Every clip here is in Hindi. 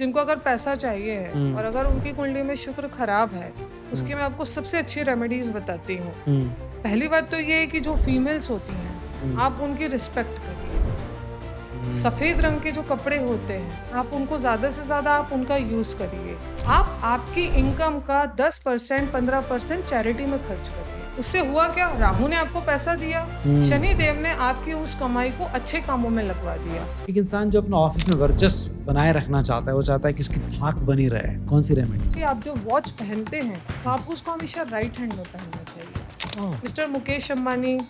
जिनको अगर पैसा चाहिए है और हुँ, अगर उनकी कुंडली में शुक्र खराब है, हुँ, उसकी मैं आपको सबसे अच्छी रेमेडीज़ बताती हूँ। हुँ, पहली बात तो ये है कि जो फीमेल्स होती हैं, हुँ, आप उनकी रिस्पेक्ट करिए। हुँ, सफ़ेद रंग के जो कपड़े होते हैं, आप उनको ज़्यादा से ज़्यादा आप उनका यूज़ करिए। आप आपकी इनकम का 10% 15% चैरिटी में खर्च करिए। उससे हुआ क्या? राहु ने आपको पैसा दिया, हुँ। शनि देव ने आपकी उस कमाई को अच्छे कामों में लगवा दिया। एक इंसान जो अपना ऑफ़िस में वर्चस्व बनाए रखना चाहता है, वो चाहता है कि उसकी धाक बनी रहे, कौन-सी रेमेडी? कि आप जो वॉच पहनते हैं, तो आपको उसको हमेशा राइट हैंड में पहनना चाहिए। Oh! Mister Mukesh Ambani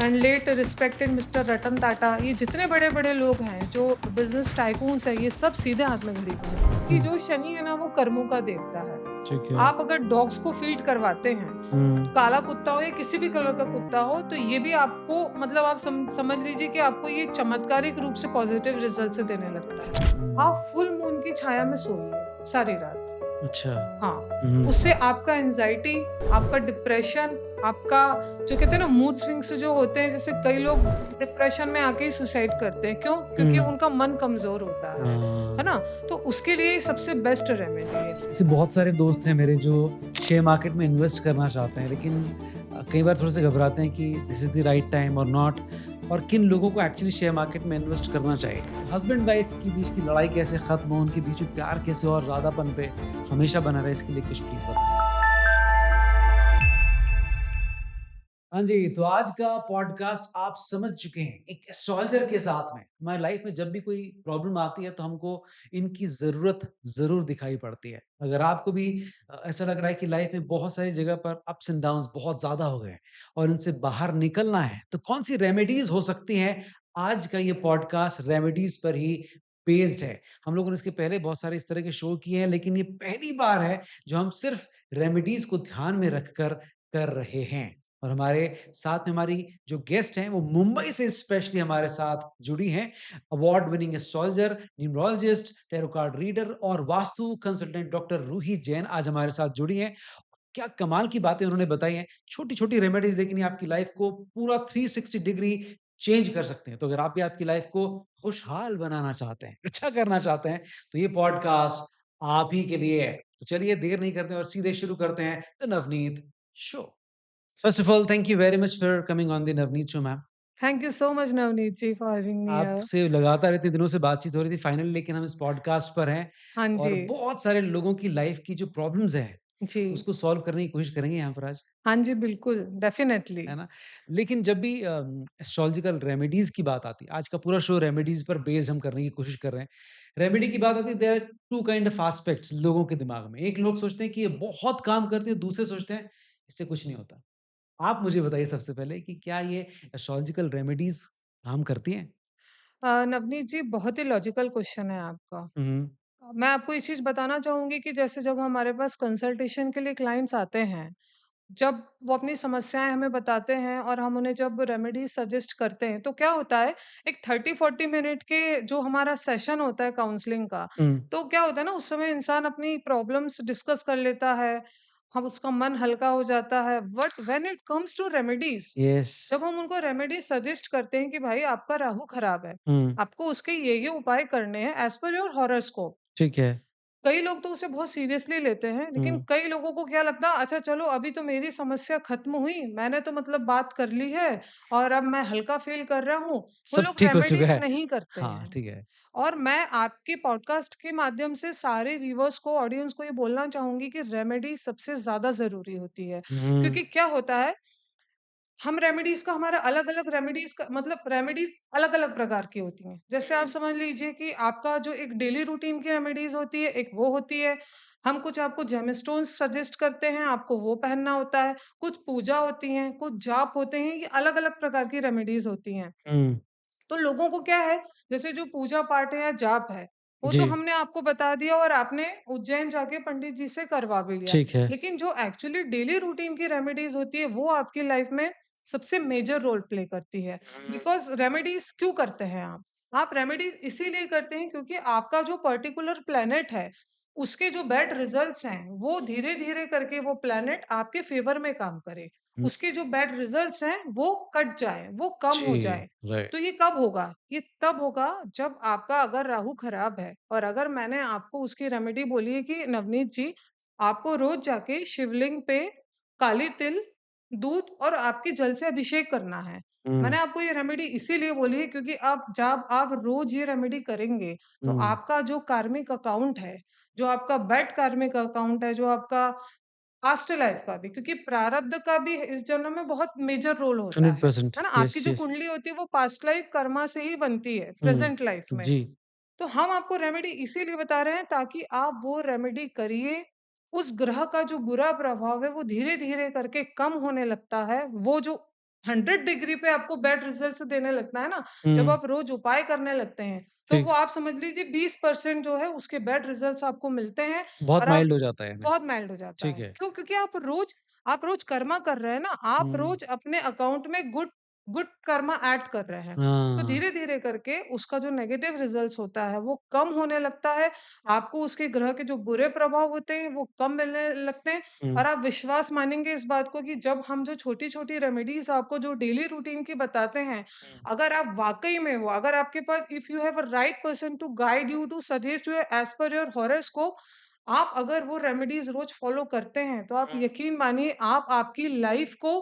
and late respected mister Ratan Tata, ये जितने बड़े-बड़े लोग हैं, जो बिज़नेस टाइकून्स हैं, ये सब सीधे हाथ में घड़ी पहनते हैं। कि हुँ, जो शनि है ना, वो कर्मों का देवता है। ठीक है। आप अगर डॉग्स को फीड करवाते हैं, हुँ, काला कुत्ता हो या किसी भी कलर का कुत्ता हो, तो ये भी आपको मतलब आप समझ लीजिए कि आपको ये चमत्कारिक रूप से पॉज़िटिव रिज़ल्ट से देने लगता है। हुँ, आप फुल मून की छाया में सोइए सारी रात। अच्छा। हाँ, हुँ, उससे आपका एंग्ज़ायटी, आपका डिप्रेशन, आपका जो कहते हैं ना मूड स्विंग्स जो होते हैं, जैसे कई लोग डिप्रेशन में आके ही सुसाइड करते हैं, क्यों? क्योंकि हुँ, उनका मन कमज़ोर होता है हाँ। ना? तो उसके लिए सबसे बेस्ट रेमेडी है। ऐसे बहुत सारे दोस्त हैं मेरे जो शेयर मार्केट में इन्वेस्ट करना चाहते हैं, लेकिन कई बार थोड़े-से घबराते हैं कि this is the right time और नॉट और किन लोगों को एक्चुअली शेयर मार्केट में इन्वेस्ट करना चाहिए। तो हस्बैंड वाइफ के बीच की लड़ाई कैसे खत्म हो, उनके बीच में प्यार कैसे और ज़्यादापन पे हमेशा बना रहे, इसके लिए कुछ प्लीज़ बताएँ? हाँ जी, तो आज का पॉडकास्ट आप समझ चुके हैं, एक एस्ट्रोलॉजर के साथ में। हमारी लाइफ में जब भी कोई प्रॉब्लम आती है, तो हमको इनकी ज़रूरत ज़रूर दिखाई पड़ती है। अगर आपको भी ऐसा लग रहा है कि लाइफ में बहुत सारी जगह पर अप्स एंड डाउन्स बहुत ज़्यादा हो गए हैं और इनसे बाहर निकलना है, तो कौन-सी रेमेडीज़ हो सकती हैं? आज का ये पॉडकास्ट रेमेडीज़ पर ही बेस्ड है। हम लोगों ने इसके पहले बहुत सारे इस तरह के शो किए हैं, लेकिन ये पहली बार है, जो हम सिर्फ़ रेमेडीज़ को ध्यान में रखकर कर रहे हैं। और हमारे साथ में हमारी जो गेस्ट हैं वो मुंबई से स्पेशली हमारे साथ जुड़ी हैं। Award winning astrologer, numerologist, tarot card reader और वास्तु कंसल्टेंट डॉक्टर रूही जैन आज हमारे साथ जुड़ी हैं। क्या कमाल की बातें उन्होंने बताई हैं। छोटी-छोटी रेमेडीज़ लेकिन ये आपकी लाइफ को पूरा 360 डिग्री चेंज कर सकते हैं। तो अगर आप भी आपकी लाइफ को खुशहाल बनाना चाहते हैं, अच्छा करना चाहते हैं, तो ये पॉडकास्ट आप ही के लिए है। तो चलिए देर नहीं करते हैं और सीधे शुरू करते हैं the Navneet show. First of all, thank you very much for coming on the Navneet show, ma'am. Thank you so much Navneet ji for having me here. आपसे लगातार इतने दिनों से बातचीत हो रही थी, फाइनली लेकिन हम इस पॉडकास्ट पर हैं हाँ जी, और बहुत सारे लोगों की लाइफ की जो प्रॉब्लम्स हैं, जी। उसको सॉल्व करने की कोशिश करेंगे यहाँ पर आज, हाँ जी, बिल्कुल, डेफ़िनेटली। है ना? लेकिन जब भी एस्ट्रोलॉजिकल रेमेडीज़ की बात आती है, आज का पूरा शो रेमेडीज़ पर बेस्ड हम करने की कोशिश कर रहे हैं। रेमेडी की बात आती है, there are 2 kind of aspects लोगों के दिमाग में। एक लोग सोचते हैं कि ये बहुत काम करती है, दूसरे सोचते हैं, इससे कुछ नहीं होता। आप मुझे बताइए सबसे पहले कि क्या ये एस्ट्रोलॉजिकल रेमेडीज़ काम करती हैं? नवनीत जी बहुत ही लॉजिकल क्वेश्चन है आपका। हुँ, मैं आपको ये चीज़ बताना चाहूँगी कि जैसे जब हमारे पास कंसल्टेशन के लिए क्लाइंट्स आते हैं, जब वो अपनी समस्याएँ हमें बताते हैं और हम उन्हें जब रेमेडी सजेस्ट करते हैं, तो क्या होता है, एक 30-40 मिनट के जो हमारा सेशन होता है काउंसलिंग का, हुँ, तो क्या होता है ना, उस समय इंसान अपनी प्रॉब्लम्स डिस्कस कर लेता है, हम उसका मन हल्का हो जाता है। But when it comes to remedies, yes, जब हम उनको रेमेडी सजेस्ट करते हैं कि भाई आपका राहु खराब है, हुँ, आपको उसके ये उपाय करने हैं एज़ पर योर हॉरोस्कोप। ठीक है। कई लोग तो उसे बहुत सीरियसली लेते हैं, लेकिन हुँ, कई लोगों को क्या लगता है, अच्छा चलो अभी तो मेरी समस्या खत्म हुई, मैंने तो मतलब बात कर ली है और अब मैं हल्का फ़ील कर रहा हूँ। वो सब लोग ठीक हो चुका रेमेडीज़ है। नहीं करते हाँ, हैं। ठीक है। और मैं आपके पॉडकास्ट के माध्यम से सारे व्यूअर्स को, ऑडियंस को ये बोलना चाहूँगी कि रेमेडी सबसे ज़्यादा ज़रूरी होती है। हुँ, क्योंकि क्या होता है, हम रेमेडीज़ का हमारा अलग-अलग रेमेडीज़ का मतलब रेमेडीज़ अलग-अलग प्रकार की होती हैं। जैसे आप समझ लीजिए कि आपका जो एक डेली रूटीन की रेमेडीज़ होती है, एक वो होती है। हम कुछ आपको जेमस्टोन्स सजेस्ट करते हैं, आपको वो पहनना होता है। कुछ पूजा होती हैं, कुछ जाप होते हैं, ये अलग-अलग प्रकार की रेमेडीज़ होती हैं। हुँ, तो लोगों को क्या है, जैसे जो पूजा पाठ है या जाप है, वो जी, तो हमने आपको बता दिया और आपने उज्जैन जाके पंडित जी से करवा भी लिया। ठीक है। लेकिन जो एक्चुअली डेली रूटीन की रेमेडीज़ होती है, वो आपकी लाइफ में सबसे मेजर रोल प्ले करती है। हुँ, बिकॉज़ रेमेडीज़ क्यों करते हैं आप? आप रेमेडीज़ इसीलिए करते हैं क्योंकि आपका जो पर्टिकुलर प्लैनेट है, उसके जो बैड रिज़ल्ट्स हैं, वो धीरे-धीरे करके वो प्लैनेट आपके फ़ेवर में काम करे। हुँ, उसके जो बैड रिजल्ट्स हैं वो कट जाएँ, वो कम जी, हो जाएँ। राइट। तो ये कब होगा? ये तब होगा जब आपका अगर राहु खराब है और अगर मैंने आपको उसकी रेमेडी बोली है कि नवनीत जी, आपको रोज़ जाके शिवलिंग पे काली तिल, दूध और आपके जल से अभिषेक करना है। मैंने हुँ, आपको ये रेमेडी इसीलिए बोली है क्योंकि आप जब आप रोज़ ये रेमेडी करेंगे, तो हुँ, आपका जो कार्मिक अकाउंट है, जो आपका बैड कार्मिक अकाउंट है, जो आपका पास्ट लाइफ का भी क्योंकि प्रारब्ध का भी इस जन्म में बहुत मेजर रोल होता है 100% ना? आपकी यस, जो यस। कुंडली होती है वो पास्ट लाइफ कर्मा से ही बनती है, हुँ, प्रेज़ेंट लाइफ में। जी, तो हम आपको रेमेडी इसीलिए बता रहे हैं ताकि आप वो रेमेडी करिए, उस ग्रह का जो बुरा प्रभाव है वो धीरे-धीरे करके कम होने लगता है। वो जो 100 डिग्री पे आपको बैड रिज़ल्ट्स देने लगता है ना, जब हुँ, आप रोज़ उपाय करने लगते हैं, तो वो ठीक, आप समझ लीजिए 20% जो है उसके बैड रिज़ल्ट्स आपको मिलते हैं बहुत और आप माइल्ड हो जाता है यानी, बहुत माइल्ड हो जाता ठीक है। है। क्यों? क्योंकि आप रोज़ कर्मा कर रहे हैं ना, आप हुँ, रोज़ अपने अकाउंट में गुड गुड कर्मा ऐड कर रहे हैं। तो हाँ, धीरे-धीरे करके उसका जो नेगेटिव रिज़ल्ट्स होता है, वो कम होने लगता है। आपको उसके ग्रह के जो बुरे प्रभाव होते हैं, वो कम मिलने लगते हैं हुँ, और आप विश्वास मानेंगे इस बात को कि जब हम जो छोटी-छोटी रेमेडीज़ आपको जो डेली रूटीन की बताते हैं, हुँ, अगर आप वाक़ई में वो अगर आपके पास if you have a right person to guide you, to suggest you as per your horoscope, आप अगर वो रेमेडीज़ रोज़ फ़ॉलो करते हैं, तो आप हुँ, यकीन मानिए आप आपकी लाइफ़ को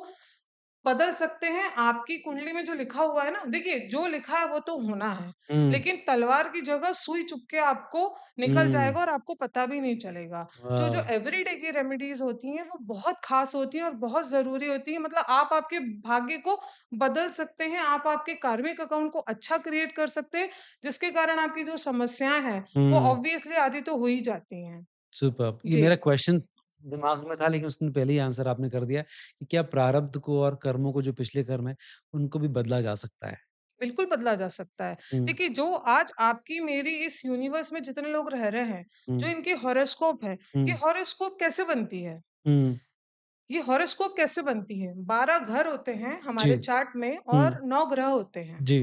बदल सकते हैं। आपकी कुंडली में जो लिखा हुआ है ना देखिए जो लिखा है वो तो होना है, हुँ, लेकिन तलवार की जगह सुई चुभ के आपको निकल हुँ, जाएगा और आपको पता भी नहीं चलेगा। जो वाह! एवरीडे की रेमेडीज़ होती हैं वो बहुत ख़ास होती हैं और बहुत ज़रूरी होती हैं। मतलब आप आपके भाग्य को बदल सकते हैं, आप आपके कार्मिक अकाउंट को अच्छा क्रिएट कर सकते हैं, जिसके कारण आपकी जो समस्याएँ हैं, वो हुँ, ऑब्वियसली आधी तो हो ही जाती हैं। सुपर्ब! ये जी, मेरा क्वेश्चन दिमाग में था लेकिन उसने पहले ही आंसर आपने कर दिया कि क्या प्रारब्ध को और कर्मों को जो पिछले कर्म हैं, उनको भी बदला जा सकता है? बिल्कुल बदला जा सकता है। हुँ, देखिए, जो आज आपकी मेरी इस यूनिवर्स में जितने लोग रह रहे हैं, जो हुँ, इनकी हॉरोस्कोप है, ये हुँ, हॉरोस्कोप कैसे बनती है? हुँ, ये हॉरोस्कोप कैसे बनती है? 12 घर होते हैं जी, हमारे चार्ट में और हुँ, 9 ग्रह होते हैं। जी,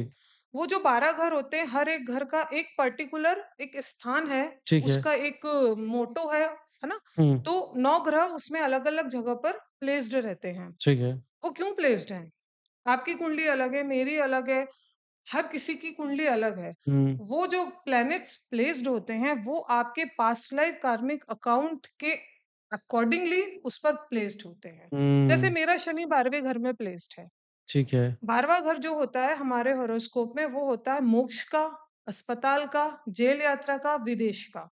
वो जो 12 घर होते हैं, हर एक घर का एक पर्टिकुलर एक स्थान है, ठीक है, उसका एक मोटो है ना? हुँ, तो 9 ग्रह उसमें अलग-अलग जगह पर प्लेस्ड रहते हैं। ठीक है, वो क्यों प्लेस्ड हैं? आपकी कुंडली अलग है, मेरी अलग है, हर किसी की कुंडली अलग है। हुँ, वो जो प्लैनेट्स प्लेस्ड होते हैं, वो आपके पास्ट लाइफ कार्मिक अकाउंट के अकॉर्डिंगली उस पर प्लेस्ड होते हैं। जैसे हुँ, मेरा शनि 12वें घर में प्लेस्ड है। ठीक है, 12वाँ घर जो होता है हमारे हॉरोस्कोप में वो होता है मोक्ष का, अस्पताल का, जेल यात्रा का, विदेश का।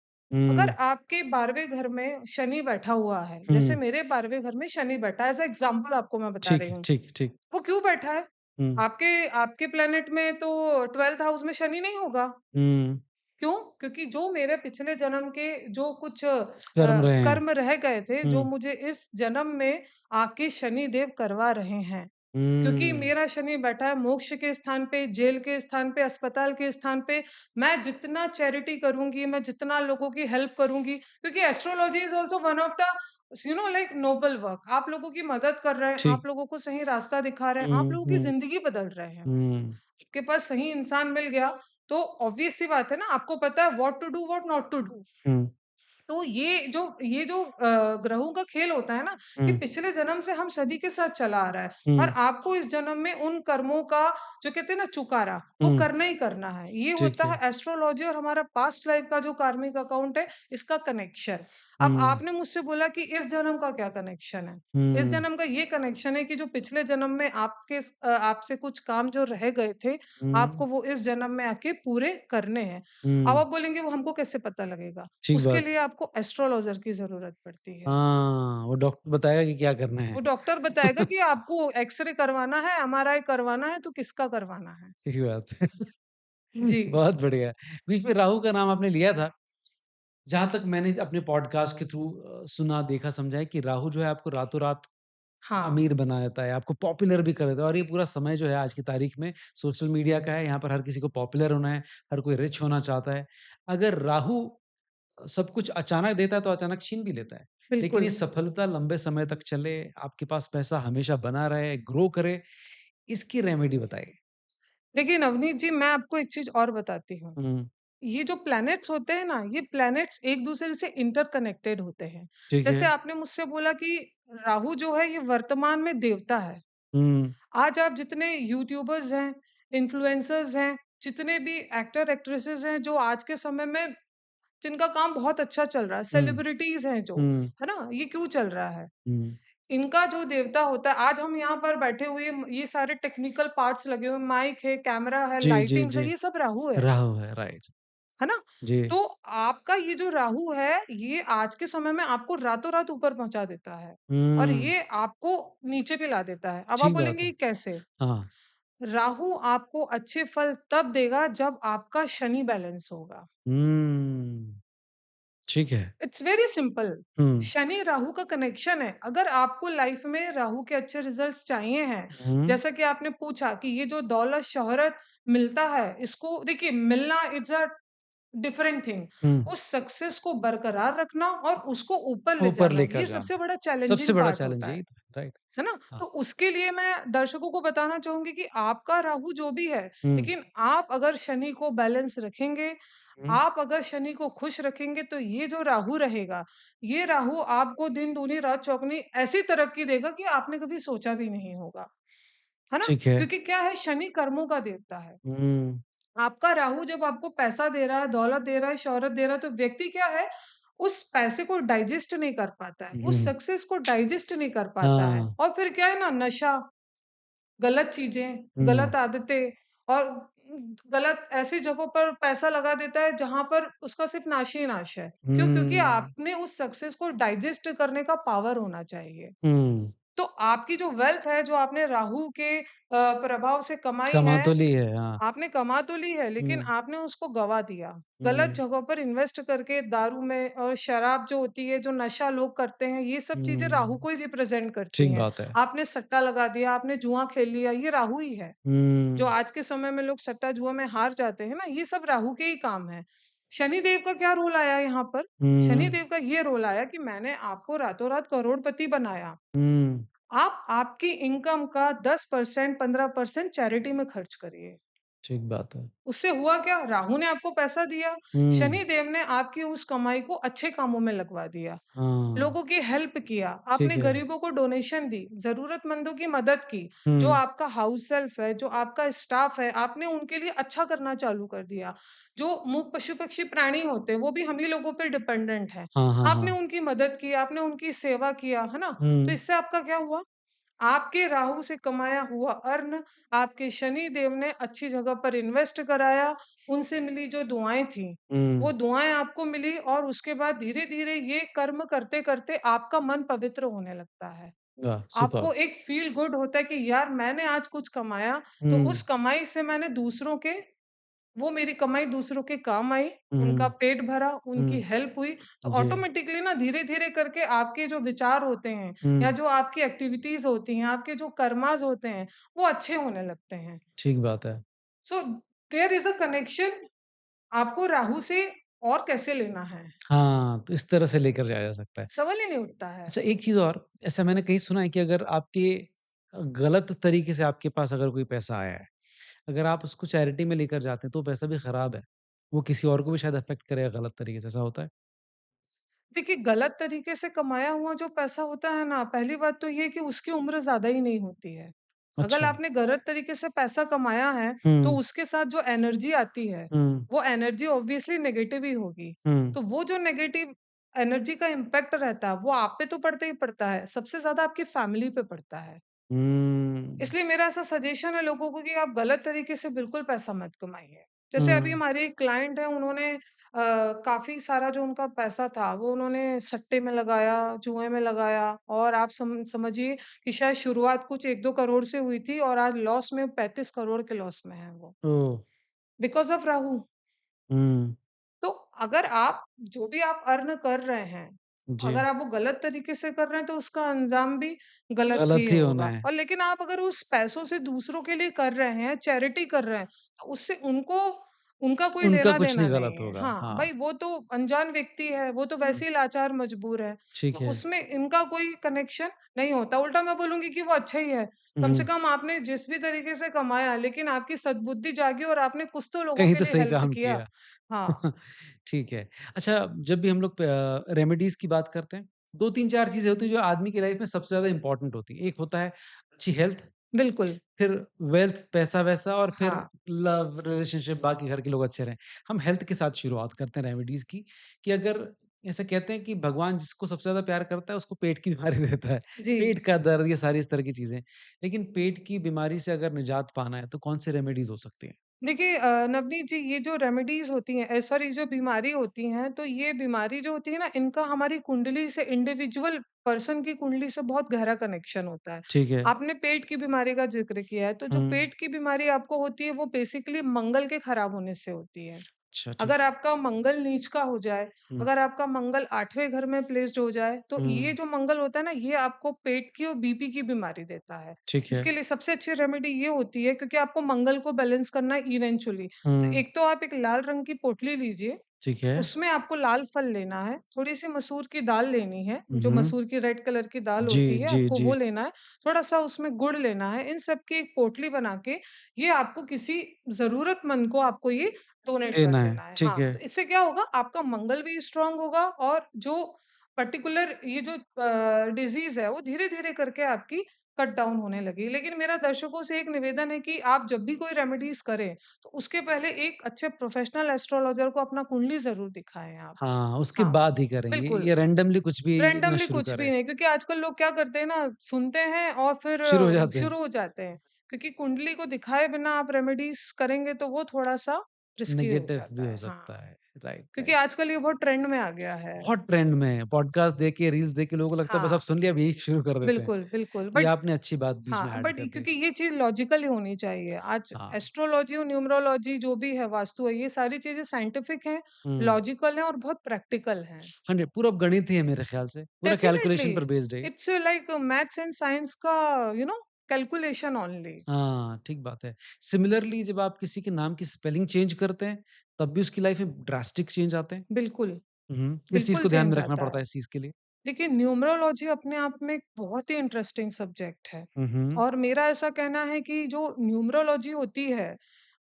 अगर हुँ, आपके 12वें घर में शनि बैठा हुआ है, जैसे हुँ, मेरे 12वें घर में शनि बैठा है, एज़ अ एग्ज़ाम्पल आपको मैं बता ठीक रही है, हूँ। ठीक, ठीक, वो क्यों बैठा है? हुँ, आपके आपके प्लैनेट में तो 12th हाउस में शनि नहीं होगा। हुँ, क्यों? क्योंकि जो मेरे पिछले जन्म के जो कुछ कर्म रहे हैं, कर्म रह गए थे, जो हुँ, मुझे इस जन्म में आके शनि देव करवा रहे हैं। क्योंकि हुँ, मेरा शनि बैठा है मोक्ष के स्थान पे, जेल के स्थान पे, अस्पताल के स्थान पे। मैं जितना चैरिटी करूँगी, मैं जितना लोगों की हेल्प करूँगी क्योंकि astrology is also one of the like noble work. आप लोगों की मदद कर रहे हैं, आप ठीक, लोगों को सही रास्ता दिखा रहे हैं, आप हुँ, लोगों की हुँ, ज़िंदगी बदल रहे हैं। हुँ, आपके पास सही इंसान मिल गया, तो ऑब्वियस सी बात है ना, आपको पता है what to do, what not to do. हुँ, तो ये जो ग्रहों का खेल होता है ना कि हुँ, पिछले जन्म से हम सभी के साथ चला आ रहा है और हुँ, आपको इस जन्म में उन कर्मों का जो कहते हैं ना चुकारा वो हुँ, करना ही करना है। ये ठीक होता है, है एस्ट्रोलॉजी और हमारा पास्ट लाइफ का जो कार्मिक अकाउंट है इसका कनेक्शन। अब हुँ, आपने मुझसे बोला कि इस जन्म का क्या कनेक्शन है? इस हुँ, जन्म का ये कनेक्शन है कि जो पिछले जन्म में आपसे कुछ काम जो रह गए थे, हुँ, आपको वो इस जन्म में आके पूरे करने हैं। अब हुँ, आप बोलेंगे वो हमको कैसे पता लगेगा? ठीक उसके बात लिए है। आपको एस्ट्रोलॉज़र की ज़रूरत पड़ती है। हाँ, वो डॉक्टर बताएगा कि क्या करना वो है। डॉक्टर बताएगा कि आपको एक्स-रे करवाना है, एमआरआई करवाना है, तो किसका करवाना है? सही बात है। जी। बहुत बढ़िया। बीच में राहु का नाम आपने लिया था। जहाँ तक मैंने अपने पॉडकास्ट के थ्रू सुना, देखा, समझा है कि राहु जो है आपको रातों-रात हाँ, अमीर बना देता है, आपको पॉपुलर भी कर देता है और ये पूरा समय जो है आज की तारीख में सोशल मीडिया का है, यहाँ पर हर किसी को पॉपुलर होना है, हर कोई रिच होना चाहता है। अगर राहु सब कुछ अचानक देता है तो अचानक छीन भी लेता है। लेकिन ये बिल्कुल। सफलता लंबे समय तक चले, आपके पास पैसा हमेशा बना रहे, ग्रो करे, इसकी रेमेडी बताइए? देखिए नवनीत जी, मैं आपको एक चीज़ और बताती हूँ। हुँ, ये जो प्लैनेट्स होते हैं ना, ये प्लैनेट्स एक-दूसरे से इंटरकनेक्टेड होते हैं। ठीक है। जैसे आपने मुझसे बोला कि राहु जो है ये वर्तमान में देवता है। हुँ, आज आप जितने यूट्यूबर्स हैं, इन्फ्लुएंसर्स हैं, जितने भी एक्टर एक्ट्रेसेस हैं जो आज के समय में जिनका काम बहुत अच्छा चल रहा है, हुँ, सेलिब्रिटीज़ हैं जो, हुँ, है ना? ये क्यों चल रहा है? हुँ। इनका जो देवता होता है, आज हम यहाँ पर बैठे हुए ये सारे टेक्निकल पार्ट्स लगे हुए हैं, माइक है, कैमरा है, जी, जी, लाइटिंग्स है, जी। ये सब राहु है। राहु है, राइट। है ना? जी। तो आपका ये जो राहु है, ये आज के समय में आपको रातों-रात ऊपर पहुँचा देता है और हुँ, ये आपको नीचे भी ला देता है। अब आप ठीक बात बोलेंगे है। ये कैसे? हाँ। राहु आपको अच्छे फल तब देगा जब आपका शनि बैलेंस होगा। हुँ, ठीक है। It's very simple. हुँ, शनि राहु का कनेक्शन है। अगर आपको लाइफ में राहु के अच्छे रिजल्ट्स चाहिए हैं, हुँ, जैसा कि आपने पूछा कि ये जो दौलत, शोहरत मिलता है, इसको देखिए मिलना इट्स अ डिफरेंट थिंग। हुँ। उस सक्सेस को बरकरार रखना और उसको ऊपर ले ऊपर जाना, लेकर ये जाना। सबसे बड़ा सबसे चैलेंजिंग बड़ा पार्ट चैलेंज होता यही तो है, राइट। है ना? हाँ। तो उसके लिए मैं दर्शकों को बताना चाहूँगी कि आपका राहु जो भी है, हुँ, लेकिन आप अगर शनि को बैलेंस रखेंगे, हुँ। आप अगर शनि को खुश रखेंगे, तो ये जो राहु रहेगा, ये राहु आपको दिन दूनी रात चौगनी ऐसी तरक्की देगा कि आपने कभी सोचा भी नहीं होगा। है ना? ठीक है। क्योंकि क्या है, शनि कर्मों का देवता है। हुँ, आपका राहु जब आपको पैसा दे रहा है, दौलत दे रहा है, शोहरत दे रहा है, तो व्यक्ति क्या है, उस पैसे को डाइजेस्ट नहीं कर पाता है, उस हुँ। सक्सेस को डाइजेस्ट नहीं कर पाता है हाँ। और फिर क्या है ना, नशा, गलत चीज़ें, हुँ, गलत आदतें और गलत ऐसी जगहों पर पैसा लगा देता है जहाँ पर उसका सिर्फ़ नाश ही नाश है। क्यों? क्योंकि हुँ, आपने उस सक्सेस को डाइजेस्ट करने का पावर होना चाहिए। हुँ। तो आपकी जो वेल्थ है, जो आपने राहु के प्रभाव से कमाई कमा है, तो ली है, हाँ। आपने कमा तो ली है, लेकिन हुँ, आपने उसको गँवा दिया। गलत हुँ, जगहों पर इन्वेस्ट करके दारू में और शराब जो होती है, जो नशा लोग करते हैं, ये सब चीज़ें राहु हुँ। को ही रिप्रेज़ेंट करती ठीक हैं। बात है। आपने सट्टा लगा दिया, आपने जुआ खेल लिया, ये राहु ही है। जो हुँ, आज के समय में लोग सट्टा-जुआ में हार जाते हैं ना, ये सब राहु के ही काम हैं। शनिदेव का क्या रोल आया यहाँ पर? हुँ, शनिदेव का ये रोल आया कि मैंने आपको रातों-रात करोड़पति बनाया। हुँ। आप आपकी इनकम का 10% 15% चैरिटी में खर्च करिए। ठीक बात है। उससे हुआ क्या? राहु ने आपको पैसा दिया, हुँ, शनि देव ने आपकी उस कमाई को अच्छे कामों में लगवा दिया। हाँ। लोगों की हेल्प किया, ठीक आपने है। गरीबों को डोनेशन दी, ज़रूरतमंदों की मदद की। जो हुँ, आपका हाउस हेल्प है, जो आपका स्टाफ है, आपने उनके लिए अच्छा करना चालू कर दिया। जो मूक पशु-पक्षी प्राणी होते हैं, वो भी हम ही लोगों पे डिपेंडेंट हैं। हाँ, हाँ, आपने हाँ। उनकी मदद की, आपने उनकी सेवा किया, है ना? तो हुँ, इससे आपका क्या हुआ? आपके राहु से कमाया हुआ अर्न आपके शनि देव ने अच्छी जगह पर इन्वेस्ट कराया, उनसे मिली जो दुआएँ थीं, वो हुँ। दुआएँ आपको मिली और उसके बाद धीरे-धीरे ये कर्म करते-करते आपका मन पवित्र होने लगता है। वाह! आपको सुपर्ब! एक फ़ील गुड होता है कि यार मैंने आज कुछ कमाया, तो हुँ, उस कमाई से मैंने दूसरों के वो मेरी कमाई दूसरों के काम आई, उनका हुँ, पेट भरा, उनकी हुँ। हेल्प हुई, तो जी। ऑटोमैटिकली ना धीरे-धीरे करके आपके जो विचार होते हैं या हुँ, जो आपकी एक्टिविटीज़ होती हैं, आपके जो कर्माज़ होते हैं, वो अच्छे होने लगते हैं। ठीक बात है। So there is a connection आपको राहु से और कैसे लेना है, हाँ, तो इस तरह से लेकर जाया जा सकता है। सवाल ही नहीं उठता है। अच्छा एक चीज़ और, ऐसा मैंने कहीं सुना है कि अगर आपके गलत तरीके से आपके पास अगर कोई पैसा आया है, अगर आप उसको चैरिटी में लेकर जाते हैं तो वो पैसा भी खराब है। वो किसी और को भी शायद अफ़ेक्ट करेगा गलत तरीके से, ऐसा होता है? देखिए, गलत तरीके से कमाया हुआ जो पैसा होता है ना, पहली बात तो ये है कि उसकी उम्र ज़्यादा ही नहीं होती है। अगर अच्छा। आपने गलत तरीके से पैसा कमाया है, तो हुँ, उसके साथ जो एनर्जी आती है, हुँ, वो एनर्जी ऑब्वियसली नेगेटिव ही होगी। हुँ, तो वो जो नेगेटिव एनर्जी का इम्पैक्ट रहता है, वो आप पे तो पड़ता ही पड़ता है, सबसे ज़्यादा आपकी फैमिली पे पड़ता है। हुँ, इसलिए मेरा ऐसा सजेशन है लोगों को कि आप गलत तरीके से बिल्कुल पैसा मत कमाइए। जैसे अभी हुँ। हमारी एक क्लाइंट है उन्होंने काफ़ी सारा जो उनका पैसा था वो उन्होंने सट्टे में लगाया, जुए में लगाया और आप समझिए कि शायद शुरुआत कुछ 1-2 करोड़ से हुई थी और आज लॉस में 35 करोड़ के लॉस में है वो। ओह! Because of Rahu. हुँ, तो अगर आप जो भी आप अर्न कर रहे हैं, जी। अगर आप वो गलत तरीके से कर रहे हैं तो उसका अंजाम भी गलत ही गलत ही होना होगा है। और लेकिन आप अगर उस पैसों से दूसरों के लिए कर रहे हैं, चैरिटी कर रहे हैं, तो उससे उनको उनका कोई उनका कुछ लेना-देना नहीं नहीं गलत है। होगा। हाँ, हाँ। भई वो तो अनजान व्यक्ति है, वो तो हुँ, वैसे ही लाचार मजबूर है, तो ठीक है। उसमें इनका कोई कनेक्शन नहीं होता। उल्टा मैं बोलूँगी कि वो अच्छा ही है। कम से हुँ, कम आपने जिस भी तरीके से कमाया लेकिन आपकी सद्बुद्धि जागी और आपने कुछ तो लोगों कहीं के तो लिए सही हेल्प काम किया। किया। हाँ, ठीक है। अच्छा, जब भी हम लोग रेमेडीज़ की बात करते हैं, 2-3-4 चीज़ें होती हैं जो आदमी की लाइफ़ में सबसे ज़्यादा इम्पोर्टेंट होती हैं। एक होता है अच्छी हेल्थ, बिल्कुल। फिर वेल्थ, पैसा-वैसा और फिर हाँ, लव, रिलेशनशिप, बाकी घर के लोग अच्छे रहें। हम हेल्थ के साथ शुरुआत करते हैं रेमेडीज़ की, कि अगर ऐसा कहते हैं कि भगवान जिसको सबसे ज़्यादा प्यार करता है, उसको पेट की बीमारी देता है। जी। पेट का दर्द, ये सारी इस तरह की चीज़ें। लेकिन पेट की बीमारी से अगर निजात पाना है, तो कौन-सी रेमेडीज़ हो सकती हैं? देखिए नवनीत जी, ये जो रेमेडीज़ होती हैं सॉरी, जो बीमारी होती हैं, तो ये बीमारी जो होती है ना, इनका हमारी कुंडली से, इंडिविजुअल पर्सन की कुंडली से बहुत गहरा कनेक्शन होता है। ठीक है। आपने पेट की बीमारी का ज़िक्र किया है, तो जो हुँ। पेट की बीमारी आपको होती है, वो बेसिकली मंगल के खराब होने से होती है। अच्छा, ठीक अगर है। आपका मंगल नीच का हो जाए, हुँ, अगर आपका मंगल 8वें घर में प्लेस्ड हो जाए, तो ये हुँ। जो मंगल होता है ना, ये आपको पेट की और बीपी की बीमारी देता है। ठीक है। इसके लिए सबसे अच्छी रेमेडी ये होती है, क्योंकि आपको मंगल को बैलेंस करना है इवेंचुअली। तो हुँ, एक तो आप एक लाल रंग की पोटली लीजिए, ठीक है। उसमें आपको लाल फल लेना है, थोड़ी-सी मसूर की दाल लेनी है, हुँ, जो हुँ। मसूर की रेड कलर की दाल जी, होती है, जी, आपको वो जी। लेना है, थोड़ा-सा उसमें गुड़ लेना है, इन सब की एक पोटली बना के, ये आपको किसी ज़रूरतमंद को आपको ये डोनेट कर देना है, देना है। ठीक हाँ, है। तो इससे क्या होगा, आपका मंगल भी स्ट्रॉन्ग होगा और जो पर्टिकुलर ये जो डिज़ीज़ है, वो धीरे-धीरे करके आपकी कट डाउन होने लगेगी। लेकिन मेरा दर्शकों से एक निवेदन है कि आप जब भी कोई रेमेडीज़ करें, तो उसके पहले एक अच्छे प्रोफेशनल एस्ट्रोलॉजर को अपना कुंडली ज़रूर दिखाएँ आप। हाँ, उसके हाँ, बाद ही करें। बिल्कुल। ये रैंडमली कुछ भी ना रैंडमली शुरू कुछ भी करें। नहीं, क्योंकि आजकल लोग क्या करते हैं ना, सुनते हैं और फिर शुरू हो जाते हैं। शुरू हो जाते हैं। क्योंकि कुंडली को दिखाए बिना आप रेमेडीज़ करेंगे तो वो थोड़ा-सा रिस्की हो नेगेटिव भी जाता हो है। हाँ, सकता है। राइट, क्योंकि राइट। आजकल ये बहुत ट्रेंड में आ गया है। बहुत ट्रेंड में है। पॉडकास्ट देख के, रील्स देख के लोगों को लगता है बस अब हाँ, सुन लिया, अब यही शुरू कर देते हैं। बिल्कुल, बिल्कुल। तो ये बट आपने अच्छी बात बीच में हाँ, ऐड बट कर दी। क्योंकि ये चीज़ लॉजिकल ही होनी चाहिए। आज हाँ। एस्ट्रोलॉजी और न्यूमरोलॉजी जो भी है, वास्तु है, ये सारी चीज़ें साइंटिफिक हैं, हुँ। लॉजिकल हैं और बहुत प्रैक्टिकल हैं। 100 पूरा गणित ही है मेरे ख़्याल से। पूरा डेफिनिटली, कैलकुलेशन पर बेस्ड है ये। It's like maths and science का कैलकुलेशन ओनली। हाँ, ठीक बात है। सिमिलरली जब आप किसी के नाम की स्पेलिंग चेंज करते हैं, तब भी उसकी लाइफ़ में ड्रास्टिक चेंज आते हैं। बिल्कुल, हुँ, इस चीज़ बिल्कुल को ध्यान में चेंज रखना आता पड़ता है। है इस चीज़ के लिए। देखिए, न्यूमरोलॉजी अपने आप में एक बहुत ही इंटरेस्टिंग सब्जेक्ट है हुँ, हुँ। और मेरा ऐसा कहना है कि जो न्यूमरोलॉजी होती है,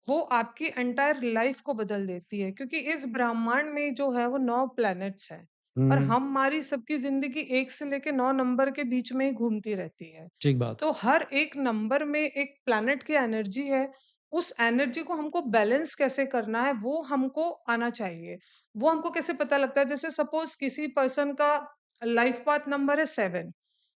वो आपकी एंटायर लाइफ को बदल देती है, क्योंकि इस ब्रह्मांड में जो है वो 9 प्लैनेट्स हैं और हुँ, हमारी सबकी ज़िंदगी 1 से लेके 9 नंबर के बीच में ही घूमती रहती है। ठीक बात है। तो हर एक नंबर में एक प्लैनेट की एनर्जी है, उस एनर्जी को हमको बैलेंस कैसे करना है, वो हमको आना चाहिए। वो हमको कैसे पता लगता है, जैसे सपोज़ किसी पर्सन का लाइफ पाथ नंबर है 7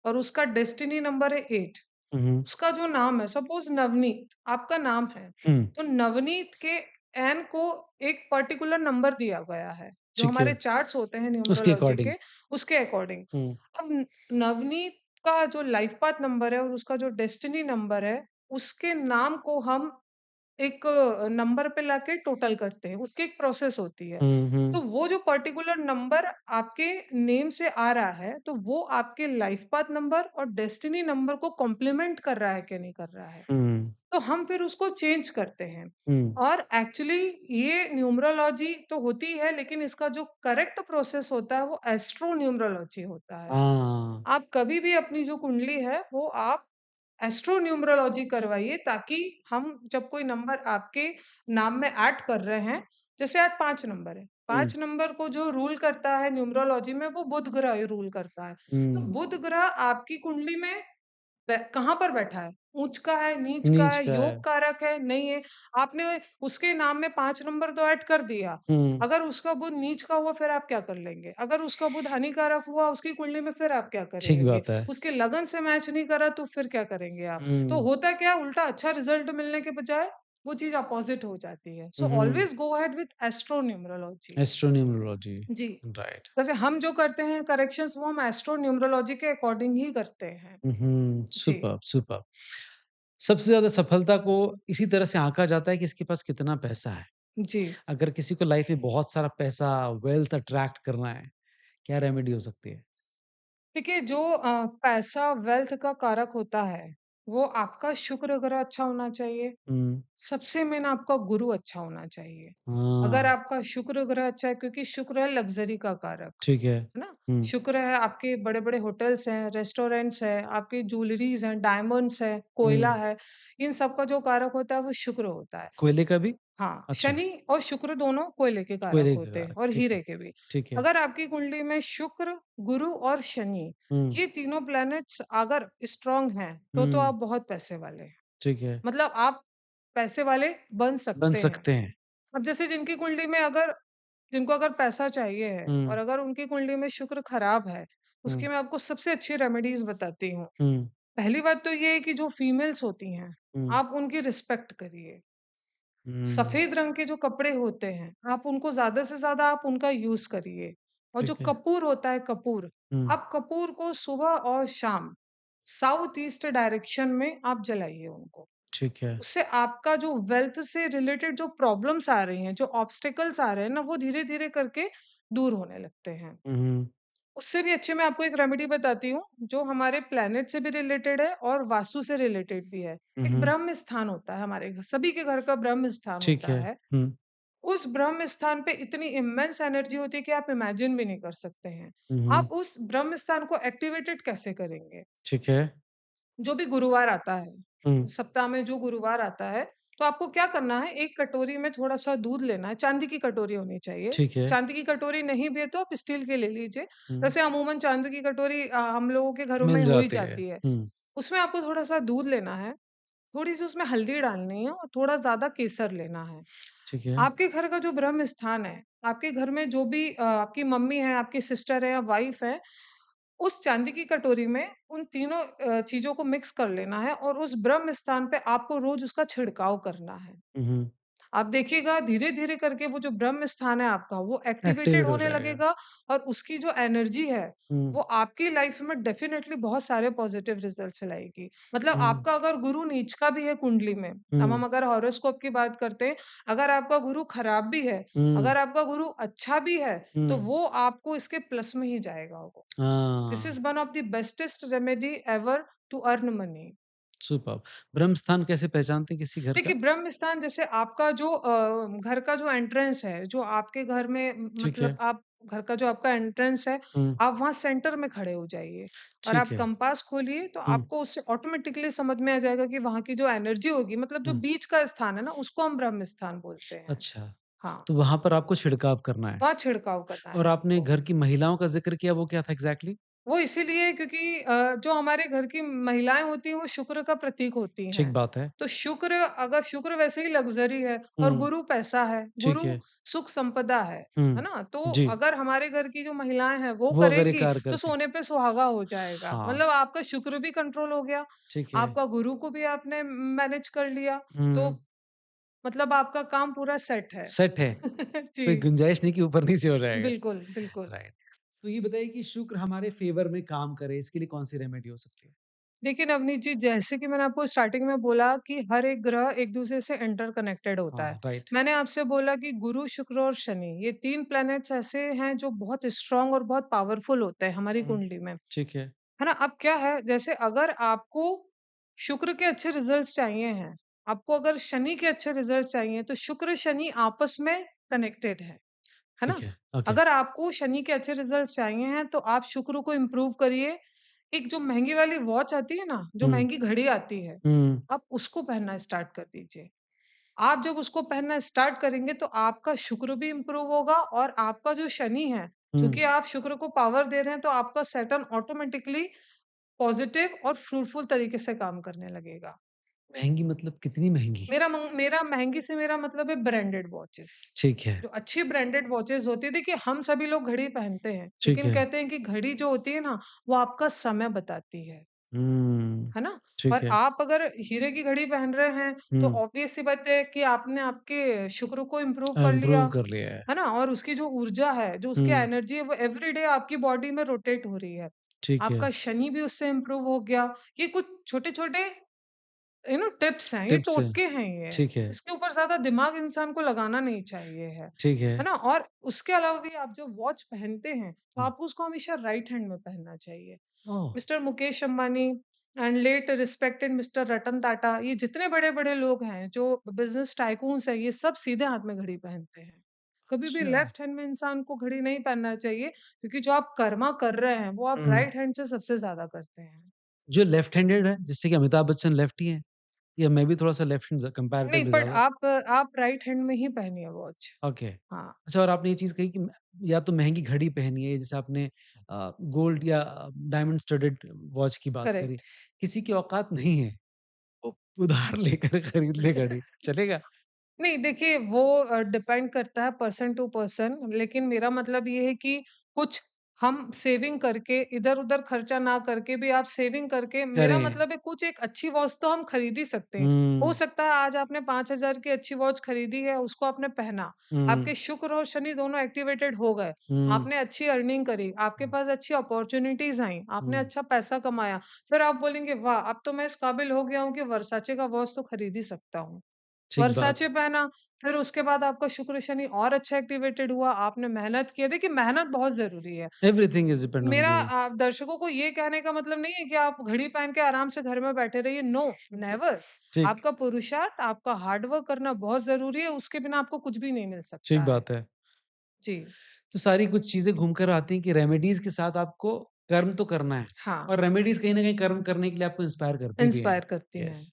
और उसका डेस्टिनी नंबर है 8। हुँ, हुँ। उसका जो नाम है, सपोज़ नवनीत आपका नाम है, हुँ, तो नवनीत के एन को एक पर्टिकुलर नंबर दिया गया है, जो ठीक है। हमारे चार्ट्स होते हैं उसके न्यूमरोलॉजी अकॉर्डिंग। के, उसके अकॉर्डिंग। हुँ, अब नवनीत का जो लाइफ पाथ नंबर है और उसका जो डेस्टिनी नंबर है, उसके नाम को हम एक नंबर पे लाके टोटल करते हैं, उसकी एक प्रोसेस होती है। हुँ, तो हुँ, वो जो पर्टिकुलर नंबर आपके नेम से आ रहा है, तो वो आपके लाइफ पाथ नंबर और डेस्टिनी नंबर को कॉम्प्लीमेंट कर रहा है कि नहीं कर रहा है। हुँ, तो हम फिर उसको चेंज करते हैं हुँ। और एक्चुअली ये न्यूमरोलॉजी तो होती है, लेकिन इसका जो करेक्ट प्रोसेस होता है वो एस्ट्रो न्यूमरोलॉजी होता है। हाँ। आप कभी भी अपनी जो कुंडली है वो आप एस्ट्रो न्यूमरोलॉजी करवाइए, ताकि हम जब कोई नंबर आपके नाम में ऐड कर रहे हैं, जैसे आज 5 नंबर है, हुँ, 5 नंबर को जो रूल करता है न्यूमरोलॉजी में, वो बुध ग्रह रूल करता है। तो हुँ। बुध ग्रह आपकी कुंडली में कहाँ पर बैठा है? उच्च का है, नीच का नीच है, का है। योग कारक है, नहीं है। आपने उसके नाम में 5 नंबर तो ऐड कर दिया। हुँ, अगर उसका बुध नीच का हुआ, फिर आप क्या कर लेंगे? अगर उसका बुध हानिकारक हुआ उसकी कुंडली में, फिर आप क्या ठीक करेंगे? बात है। उसके लगन से मैच नहीं करा तो फिर क्या करेंगे आप? तो हुँ, होता क्या है, उल्टा अच्छा रिजल्ट मिलने के बजाय वो चीज़ अपोज़िट हो जाती है। सो हुँ, हुँ। Always go ahead with astro numerology. Astronumerology, जी। राइट। वैसे हम जो करते हैं करेक्शंस, वो हम एस्ट्रो न्यूमरोलॉजी के अकॉर्डिंग ही करते हैं। हुँ, जी। सुपर्ब! सुपर्ब! सबसे ज़्यादा सफलता को इसी तरह से आँका जाता है कि इसके पास कितना पैसा है। जी। अगर किसी को लाइफ़ में बहुत सारा पैसा, वेल्थ अट्रैक्ट करना है, क्या रेमेडी हो सकती है? देखिए, जो पैसा वेल्थ का कारक होता है, वो आपका शुक्र ग्रह अच्छा होना चाहिए। हुँ, सबसे मेन आपका गुरु अच्छा होना चाहिए। अगर हाँ, आपका शुक्र ग्रह अच्छा है, क्योंकि शुक्र है लग्ज़री का कारक, ठीक है। है ना? हुँ, शुक्र है आपके बड़े-बड़े होटल्स हैं, रेस्टोरेंट्स हैं, आपकी ज्वेलरीज़ हैं, डायमंड्स हैं, कोयला हुँ, है, इन सब का जो कारक होता है वो शुक्र होता है। कोयले का भी? हाँ, अच्छा, शनि और शुक्र दोनों कोयले के कारक कोयले के होते हैं कारक, और ठीक है, हीरे के भी। ठीक है। अगर आपकी कुंडली में शुक्र, गुरु और शनि हुँ, ये तीनों प्लैनेट्स अगर स्ट्रॉन्ग हैं, तो आप हुँ, बहुत पैसे वाले हैं। ठीक है, मतलब आप पैसे वाले बन बन सकते हैं। सकते हैं। अब जैसे जिनकी कुंडली में अगर जिनको अगर पैसा चाहिए है और हुँ, अगर उनकी कुंडली में शुक्र खराब है, उसकी हुँ, मैं आपको सबसे अच्छी रेमेडीज़ बताती हूँ। हुँ, पहली बात तो ये है कि जो फीमेल्स होती हैं, हुँ, आप उनकी रिस्पेक्ट करिए। हुँ, सफ़ेद रंग के जो कपड़े होते हैं, आप उनको ज़्यादा से ज़्यादा आप उनका यूज़ करिए। और जो ठीक है। कपूर होता है कपूर, हुँ, आप कपूर को सुबह और शाम साउथ ईस्ट डायरेक्शन में आप जलाइए उनको। ठीक है। उससे आपका जो वेल्थ से रिलेटेड जो प्रॉब्लम्स आ रही हैं, जो ऑब्स्टेकल्स आ रहे हैं ना, वो धीरे-धीरे करके दूर होने लगते हैं। हुँ, हुँ, उससे भी अच्छी मैं आपको एक रेमेडी बताती हूँ, जो हमारे प्लैनेट से भी रिलेटेड है और वास्तु से रिलेटेड भी है। हुँ, एक हुँ, ब्रह्म स्थान होता है हमारे घ सभी के घर का ब्रह्म स्थान ठीक होता है। है। हुँ, उस ब्रह्म स्थान पे इतनी इमेंस एनर्जी होती है कि आप इमेजिन भी नहीं कर सकते हैं। हुँ, हुँ, आप उस ब्रह्म स्थान को एक्टिवेटेड कैसे करेंगे? ठीक है। जो भी गुरुवार आता है, हुँ, सप्ताह में जो गुरुवार आता है, तो आपको क्या करना है, एक कटोरी में थोड़ा-सा दूध लेना है, चांदी की कटोरी होनी चाहिए। ठीक है। चांदी की कटोरी नहीं भी है तो आप स्टील की ले लीजिए। हुँ, वैसे अमूमन चांदी की कटोरी हम लोगों के घरों में मिल हो ही जाती है। जाती है। हुँ, उसमें आपको थोड़ा-सा दूध लेना है, थोड़ी-सी उसमें हल्दी डालनी है और थोड़ा ज़्यादा केसर लेना है। ठीक है। आपके घर का जो ब्रह्म स्थान है, आपके घर में जो भी आपकी मम्मी है, आपकी सिस्टर है या वाइफ है, उस चांदी की कटोरी में उन तीनों चीज़ों को मिक्स कर लेना है और उस ब्रह्म स्थान पे आपको रोज़ उसका छिड़काव करना है। हुँ, हुँ, आप देखिएगा धीरे-धीरे करके वो जो ब्रह्म स्थान है आपका, वो एक्टिवेटेड एक्टिवेट हो होने जाएगा। लगेगा और उसकी जो एनर्जी है, हुँ, वो आपकी लाइफ में डेफ़िनेटली बहुत सारे पॉज़िटिव रिज़ल्ट्स लाएगी। मतलब हुँ, आपका अगर गुरु नीच का भी है कुंडली में, अब हम हुँ, अगर हॉरोस्कोप की बात करते हैं, अगर आपका गुरु खराब भी है, हुँ, अगर आपका गुरु अच्छा भी है, तो हुँ, वो आपको इसके प्लस में ही जाएगा वो। दिस हाँ, is one of the bestest remedy ever to earn money. Superb! ब्रह्म स्थान कैसे पहचानते हैं किसी घर देखिए, का? ब्रह्म स्थान जैसे आपका जो घर का जो एंट्रेंस है, जो आपके घर में ठीक मतलब है। आप घर का जो आपका एंट्रेंस है, हुँ, आप वहाँ सेंटर में खड़े हो जाइए और ठीक आप है। कंपास खोलिए, तो हुँ, आपको उससे ऑटोमेटिकली समझ में आ जाएगा कि वहाँ की जो एनर्जी होगी मतलब जो हुँ, बीच का स्थान है ना, उसको हम ब्रह्म स्थान बोलते हैं। अच्छा। हाँ, तो वहाँ पर आपको छिड़काव करना है वहाँ छिड़काव करना और है आपने आपको। घर की महिलाओं का ज़िक्र किया, वो क्या था एग्ज़ैक्टली? वो इसीलिए क्योंकि जो हमारे घर की महिलाएँ होती हैं, वो शुक्र का प्रतीक होती ठीक हैं। बात है। तो शुक्र अगर शुक्र वैसे ही लग्ज़री है और हुँ, गुरु पैसा है, ठीक गुरु है। सुख संपदा है हुँ, ना? तो जी, अगर हमारे घर की जो महिलाएँ हैं, वो वो अगर ये करेंगी, कार्य तो करती सोने पे सुहागा हो जाएगा। हाँ, मतलब आपका शुक्र भी कंट्रोल हो गया, ठीक है। आपका गुरु को भी आपने मैनेज कर लिया, तो हुँ, मतलब आपका काम पूरा सेट है। सेट है, कोई जी, गुंजाइश नहीं कि ऊपर-नीचे हो जाएगा। बिल्कुल, बिल्कुल। राइट। तो ये बताइए कि शुक्र हमारे फ़ेवर में काम करे, इसके लिए कौन-सी रेमेडी हो सकती है? देखिए नवनीत जी, जैसे कि मैंने आपको स्टार्टिंग में बोला कि हर एक ग्रह एक-दूसरे से इंटरकनेक्टेड होता है। हाँ, राइट। मैंने आपसे बोला कि गुरु, शुक्र और शनि ये 3 प्लैनेट्स ऐसे हैं जो बहुत स्ट्रॉन्ग और बहुत पावरफुल होते हैं हमारी हुँ, कुंडली में, ठीक है। है ना? अब क्या है जैसे अगर आपको शुक्र के अच्छे रिज़ल्ट्स चाहिए हैं, आपको अगर शनि के अच्छे रिज़ल्ट चाहिए तो शुक्र, शनि आपस में कनेक्टेड है ठीक ना? है, ओके। अगर आपको शनि के अच्छे रिज़ल्ट्स चाहिए हैं तो आप शुक्र को इम्प्रूव करिए। एक जो महँगी वाली वॉच आती है ना, जो हुँ, महँगी घड़ी आती है, हुँ, आप उसको पहनना स्टार्ट कर दीजिए। आप जब उसको पहनना स्टार्ट करेंगे तो आपका शुक्र भी इम्प्रूव होगा और आपका जो शनि है, हुँ। चूँकि आप शुक्र को पावर दे रहे हैं तो आपका सैटर्न ऑटोमैटिकली पॉज़िटिव और फ्रूटफुल तरीके से काम करने लगेगा। महँगी मतलब कितनी महँगी? मेरा महँगी से मेरा मतलब है ब्रांडेड वॉचेस। ठीक है, जो अच्छी ब्रांडेड वॉचेस होती है देखिए हम सभी लोग घड़ी पहनते हैं, ठीक लेकिन है। कहते हैं कि घड़ी जो होती है ना, वो आपका समय बताती हुँ, है ना? ठीक और है। आप अगर हीरे की घड़ी पहन रहे हैं, तो हुँ, ऑब्वियस सी बात है कि आपने आपके शुक्र को इम्प्रूव कर लिया, इम्प्रूव कर लिया है। है ना? और उसकी जो ऊर्जा है, जो उसकी हुँ, एनर्जी है, वो एवरीडे आपकी बॉडी में रोटेट हो रही है। ठीक है। आपका शनि भी उससे इम्प्रूव हो गया। ये कुछ छोटे-छोटे टिप्स हैं, ये टिप्स है। टोटके हैं ये। ठीक है, इसके ऊपर ज़्यादा दिमाग इंसान को लगाना नहीं चाहिए ठीक है। है ना? और उसके अलावा भी आप जब वॉच पहनते हैं, तो हुँ। आपको उसको हमेशा राइट हैंड में पहनना चाहिए। Oh! Mister Mukesh Ambani and late respected mister Ratan Tata ये जितने बड़े-बड़े लोग हैं, जो बिज़नेस टाइकून्स हैं, ये सब सीधे हाथ में घड़ी पहनते हैं। कभी भी अच्छा। लेफ्ट हैंड में इंसान को घड़ी नहीं पहनना चाहिए, क्योंकि जो आप कर्मा कर रहे हैं, वो आप हुँ, राइट हैंड से सबसे ज़्यादा करते हैं। जो लेफ्ट हैंडेड है, जैसे कि अमिताभ बच्चन लेफ्टी हैं, या मैं भी थोड़ा-सा लेफ्ट हैंड नहीं, कंपैरेटिवली बट ज़्यादा? आप राइट हैंड में ही पहनिए वॉच। ओके। हाँ, अच्छा और आपने ये चीज़ कही कि या तो महँगी घड़ी पहनी है, जैसे आपने गोल्ड या डायमंड स्टडेड वॉच की बात करी। करेक्ट। किसी की औकात नहीं है, वो उधार लेकर खरीद ले घड़ी, चलेगा? नहीं देखिए वो डिपेंड करता है पर्सन टू पर्सन, लेकिन मेरा मतलब ये है कि कुछ हम सेविंग करके इधर-उधर खर्चा ना करके भी आप सेविंग करके, मेरा करें। मतलब है कुछ एक अच्छी वॉच तो हम खरीद ही सकते हैं। हो हुँ, सकता है आज आपने 5,000 की अच्छी वॉच खरीदी है, उसको आपने पहना, हुँ, आपके शुक्र और शनि दोनों एक्टिवेटेड हो गए, हुँ, आपने अच्छी अर्निंग करी, आपके पास अच्छी अपॉर्च्युनिटीज़ आईं, आपने हुँ, अच्छा पैसा कमाया, फिर आप बोलेंगे वाह! अब तो मैं इस काबिल हो गया हूँ कि वर्साचे का वॉच तो खरीद ही सकता हूँ। ठीक बात वर्साचे है। पहना, फिर उसके बाद आपका शुक्र शनि और अच्छा एक्टिवेटेड हुआ, आपने मेहनत की है। देखिए मेहनत बहुत ज़रूरी है। एवरीथिंग इज़ डिपेंड ऑन मेरा दी दर्शकों को ये कहने का मतलब नहीं है कि आप घड़ी पहन के आराम से घर में बैठे रहिए, नो, नेवर। ठीक, आपका पुरुषार्थ, आपका हार्ड वर्क करना बहुत ज़रूरी है, उसके बिना आपको कुछ भी नहीं मिल ठीक सकता है। बात है। जी, तो सारी कुछ चीज़ें घूम कर आती हैं कि रेमेडीज़ के साथ आपको कर्म तो करना है हाँ, और रेमेडीज़ कहीं न कहीं कर्म करने के लिए आपको इंस्पायर करती भी हैं। इंस्पायर करती हैं। यस।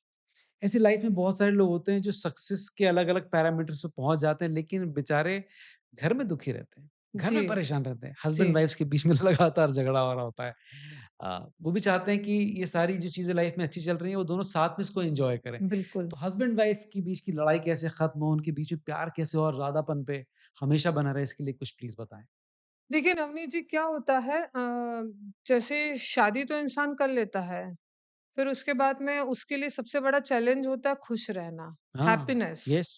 ऐसी लाइफ में बहुत सारे लोग होते हैं जो सक्सेस के अलग-अलग पैरामीटर्स पे पहुँच जाते हैं, लेकिन बेचारे घर में दुखी रहते हैं, घर जी, में परेशान रहते हैं, जी, हस्बैंड वाइफ्स के बीच में लगातार झगड़ा हो रहा होता है। वो भी चाहते हैं कि ये सारी जो चीज़ें लाइफ में अच्छी चल रही हैं, वो दोनों साथ में इसको एन्जॉय करें। बिल्कुल। तो हस्बैंड वाइफ के बीच की लड़ाई कैसे खत्म हो, उनके बीच में प्यार कैसे और ज़्यादापन पे हमेशा बना रहे, इसके लिए कुछ प्लीज़ बताएँ? देखिए नवनीत जी क्या होता है जैसे शादी तो इंसान कर लेता है, फिर उसके बाद में उसके लिए सबसे बड़ा चैलेंज होता है खुश रहना, हाँ, हैप्पीनेस, यस।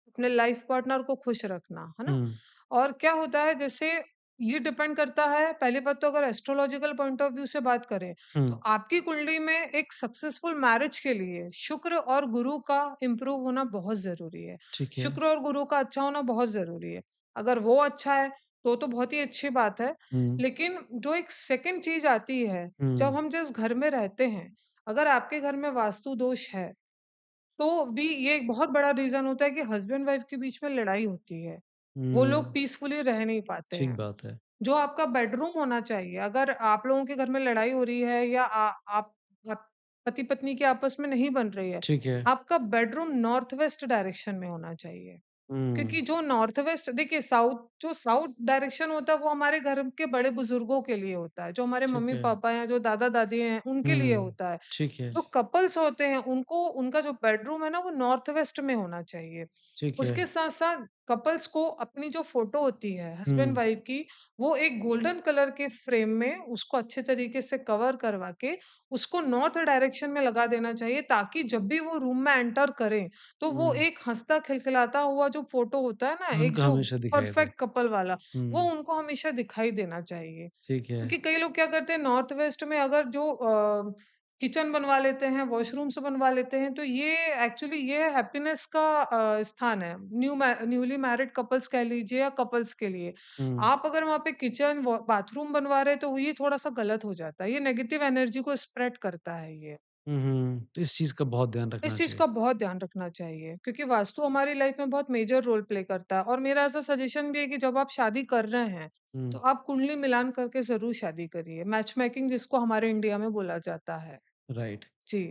अपने लाइफ पार्टनर को खुश रखना, है ना? हुँ, और क्या होता है जैसे ये डिपेंड करता है, पहली बात तो अगर एस्ट्रोलॉजिकल पॉइंट ऑफ व्यू से बात करें, हुँ, तो आपकी कुंडली में एक सक्सेसफुल मैरिज के लिए शुक्र और गुरु का इम्प्रूव होना बहुत ज़रूरी है। ठीक है। शुक्र और गुरु का अच्छा होना बहुत ज़रूरी है। अगर वो अच्छा है, तो बहुत ही अच्छी बात है। हुँ, लेकिन जो एक सेकंड चीज़ आती है, जब हुँ, हम जिस घर में रहते हैं, अगर आपके घर में वास्तु दोष है, तो भी ये एक बहुत बड़ा रीज़न होता है कि हस्बैंड वाइफ के बीच में लड़ाई होती है। वो लोग हुँ, पीसफुली रह नहीं पाते ठीक हैं। बात है। जो आपका बेडरूम होना चाहिए, अगर आप लोगों के घर में लड़ाई हो रही है या आप पति-पत्नी की आपस में नहीं बन रही है, ठीक है। आपका बेडरूम नॉर्थ वेस्ट डायरेक्शन में होना चाहिए। हुँ, क्योंकि जो नॉर्थ वेस्ट देखिए साउथ डायरेक्शन होता है वो हमारे घर के बड़े बुजुर्गों के लिए होता है, जो हमारे ठीक है। मम्मी-पापा हैं, जो दादा-दादी हैं, उनके लिए हुँ, होता है। ठीक है, जो कपल्स होते हैं उनको उनका जो बेडरूम है ना वो नॉर्थ वेस्ट में होना चाहिए। ठीक है। उसके साथ-साथ कपल्स को अपनी जो फ़ोटो होती है हस्बैंड हुँ, वाइफ की, वो एक गोल्डन कलर के फ्रेम में उसको अच्छे तरीके से कवर करवा के उसको नॉर्थ डायरेक्शन में लगा देना चाहिए, ताकि जब भी वो रूम में एंटर करें, तो वो हुँ, एक हँसता खिलखिलाता हुआ जो फ़ोटो होता है ना, एक उनको जो हमेशा दिखाई दे। परफेक्ट कपल वाला, वो हुँ, उनको हमेशा दिखाई देना चाहिए। ठीक है। क्योंकि कई लोग क्या करते हैं नॉर्थ वेस्ट में अगर जो किचन बनवा लेते हैं, वॉशरूम्स बनवा लेते हैं, तो ये एक्चुअली ये हैप्पीनेस का स्थान है। न्यूली मैरिड कपल्स कह लीजिए या कपल्स के लिए। हुँ, आप अगर वहाँ पे किचन व बाथरूम बनवा रहे हैं, तो ये थोड़ा-सा गलत हो जाता है। ये नेगेटिव एनर्जी को स्प्रेड करता है ये। हुँ, हुँ, इस चीज़ का बहुत ध्यान इस रखना चीज़ चाहिए। का बहुत ध्यान रखना चाहिए, क्योंकि वास्तु हमारी लाइफ में बहुत मेजर रोल प्ले करता है, और मेरा ऐसा सजेशन भी है कि जब आप शादी कर रहे हैं, तो हुँ, आप कुंडली मिलान करके ज़रूर शादी करिए। मैच मेकिंग जिसको हमारे इंडिया में बोला जाता है। राइट। जी।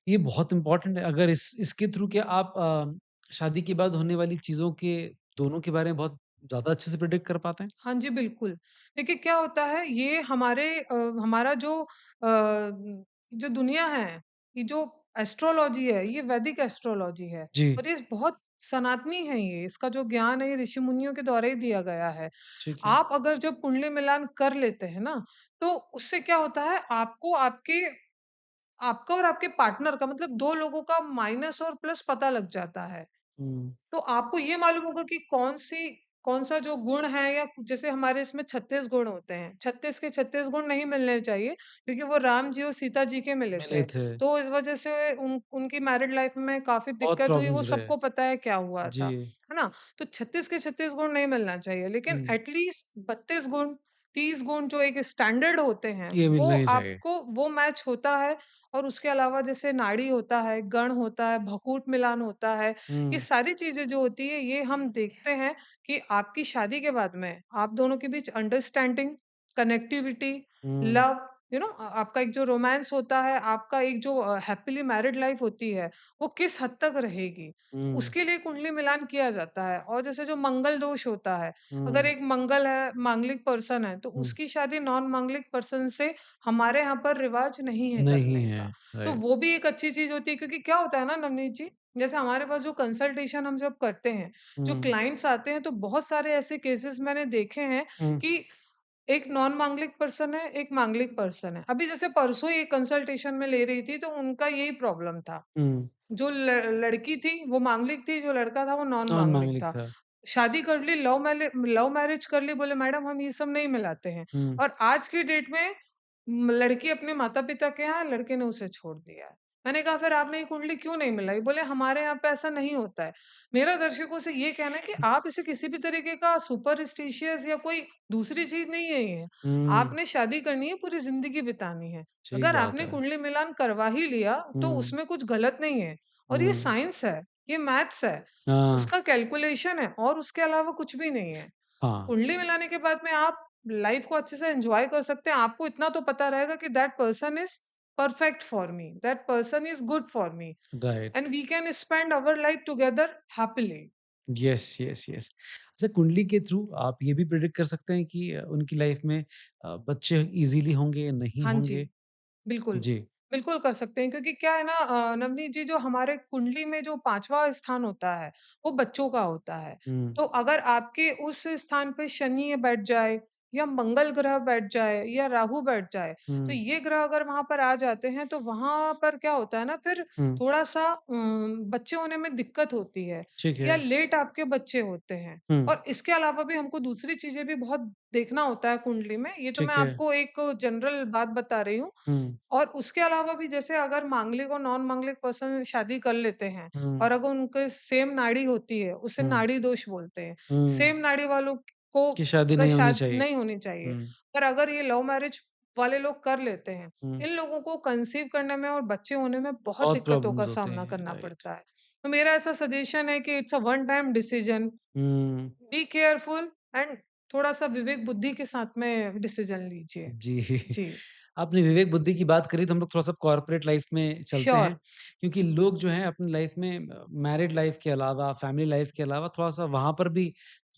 ये बहुत इम्पोर्टेंट है, अगर इसके थ्रू क्या आप शादी के बाद होने वाली चीज़ों के दोनों के बारे में बहुत ज़्यादा अच्छे से प्रेडिक्ट कर पाते हैं? हाँ जी, बिल्कुल। देखिए क्या होता है ये हमारा जो दुनिया है, ये जो एस्ट्रोलॉजी है, ये वैदिक एस्ट्रोलॉजी है जी, और ये बहुत सनातनी है ये। इसका जो ज्ञान है ये ऋषि मुनियों के द्वारा ही दिया गया है। ठीक है। आप अगर जब कुंडली मिलान कर लेते हैं ना, तो उससे क्या होता है आपका और आपके पार्टनर का मतलब 2 लोगों का माइनस और प्लस पता लग जाता है। हुँ, तो आपको ये मालूम होगा कि कौन-सा जो गुण है, या जैसे हमारे इसमें 36 गुण होते हैं। 36 के 36 गुण नहीं मिलने चाहिए, क्योंकि वो राम जी और सीता जी के मिले मिले थे। थे, तो इस वज़ह से उनकी मैरिड लाइफ़ में काफ़ी बहुत दिक्कत हुई, वो प्रॉब्लम्स रहे। सबको पता है क्या हुआ जी, था। है ना? तो 36 के 36 गुण नहीं मिलना चाहिए, लेकिन हुँ, एट लीस्ट 32 गुण, 30 गुण जो एक स्टैंडर्ड होते हैं, ये वो मिलना ही चाहिए। आपको वो मैच होता है। और उसके अलावा जैसे नाड़ी होता है, गण होता है, भकूट मिलान होता है, ये हुँ, सारी चीज़ें जो होती है ये हम देखते हैं कि आपकी शादी के बाद में आप दोनों के बीच अंडरस्टैंडिंग, कनेक्टिविटी, हुँ, लव, आपका एक जो रोमांस होता है, आपका एक जो हैप्पीली मैरिड लाइफ होती है, वो किस हद तक रहेगी, तो हुँ, उसके लिए कुंडली मिलान किया जाता है। और जैसे जो मंगल दोष होता है, अगर हुँ, एक मंगल है, मांगलिक पर्सन है, तो हुँ। उसकी शादी नॉन मांगलिक पर्सन से हमारे यहाँ पर रिवाज नहीं है नहीं करने है, का। तो राइट। वो भी एक अच्छी चीज़ होती है, क्योंकि क्या होता है ना नवनीत जी, जैसे हमारे पास जो कंसल्टेशन हम जब करते हैं, जो हुँ, क्लाइंट्स आते हैं, तो बहुत सारे ऐसे केसेस मैंने देखे हैं हुँ, कि एक नॉन मांगलिक पर्सन है, एक मांगलिक पर्सन है। अभी जैसे परसों ही एक कंसल्टेशन में ले रही थी, तो उनका यही प्रॉब्लम था। हुँ। जो लड़की थी वो मांगलिक थी, जो लड़का था वो नॉन नॉन मांगलिक मांगलिक था। था। शादी कर ली, लव मैरिज कर ली, बोले मैडम हम ये सब नहीं मिलाते हैं। हुँ, और आज की डेट में लड़की अपने माता-पिता के यहाँ है, लड़के ने उसे छोड़ दिया है। मैंने कहा फिर आपने ये कुंडली क्यों नहीं मिलाई? बोले हमारे यहाँ पे ऐसा नहीं होता है। मेरा दर्शकों से ये कहना है कि आप इसे किसी भी तरीके का सुपरस्टिशियस या कोई दूसरी चीज़ नहीं है ये। हुँ, आपने शादी करनी है, पूरी ज़िंदगी बितानी है। ठीक अगर बात आपने है। कुंडली मिलान करवा ही लिया, तो हुँ, उसमें कुछ गलत नहीं है। और ये हुँ, साइंस है, ये मैथ्स है, हाँ, उसका कैलकुलेशन है और उसके अलावा कुछ भी नहीं है। हाँ, कुंडली मिलाने के बाद में आप लाइफ को अच्छे से एन्जॉय कर सकते हैं। आपको इतना तो पता रहेगा कि that person is perfect for me, that person is good for me right. And we can spend our life together happily. Yes, yes, yes. अच्छा कुंडली के थ्रू आप ये भी प्रेडिक्ट कर सकते हैं कि उनकी लाइफ़ में बच्चे ईज़िली होंगे या नहीं हाँ जी। होंगे? बिल्कुल, जी। बिल्कुल कर सकते हैं, क्योंकि क्या है ना नवनीत जी, जो हमारे कुंडली में जो 5वाँ स्थान होता है, वो बच्चों का होता है। हुँ, तो अगर आपके उस स्थान पे शनि बैठ जाए या मंगल ग्रह बैठ जाए या राहु बैठ जाए, तो हुँ, ये ग्रह अगर वहाँ पर आ जाते हैं, तो वहाँ पर क्या होता है ना, फिर हुँ, थोड़ा-सा बच्चे होने में दिक्कत होती है ठीक है। या लेट आपके बच्चे होते हैं। हुँ, और इसके अलावा भी हमको दूसरी चीज़ें भी बहुत देखना होता है कुंडली में। ये तो मैं ठीक है। आपको एक जनरल बात बता रही हूँ। हुँ, और उसके अलावा भी जैसे अगर मांगलिक और नॉन मांगलिक पर्सन शादी कर लेते हैं हुँ, और अगर उनके सेम नाड़ी होती है, उसे हुँ, नाड़ी दोष बोलते हैं। हुँ, सेम नाड़ी वालों को कि शादी अगर नहीं होनी शाद चाहिए। नहीं होनी चाहिए। हुँ, पर अगर ये लव मैरिज वाले लोग कर लेते हैं, हुँ, इन लोगों को कंसीव करने में और बच्चे होने में बहुत बहुत दिक्कतों का प्रॉब्लम्स होते सामना हैं, करना राइट। पड़ता है। तो मेरा ऐसा सजेशन है कि it's a one time decision, hmm, be careful and थोड़ा-सा विवेक बुद्धि के साथ में डिसीजन लीजिए। जी। जी, आपने विवेक बुद्धि की बात करी तो हम लोग थोड़ा-सा कॉर्पोरेट लाइफ़ में चलते श्योर। हैं, क्योंकि लोग जो हैं अपनी लाइफ़ में मैरिड लाइफ़ के अलावा, फैमिली लाइफ़ के अलावा थोड़ा-सा वहाँ पर भी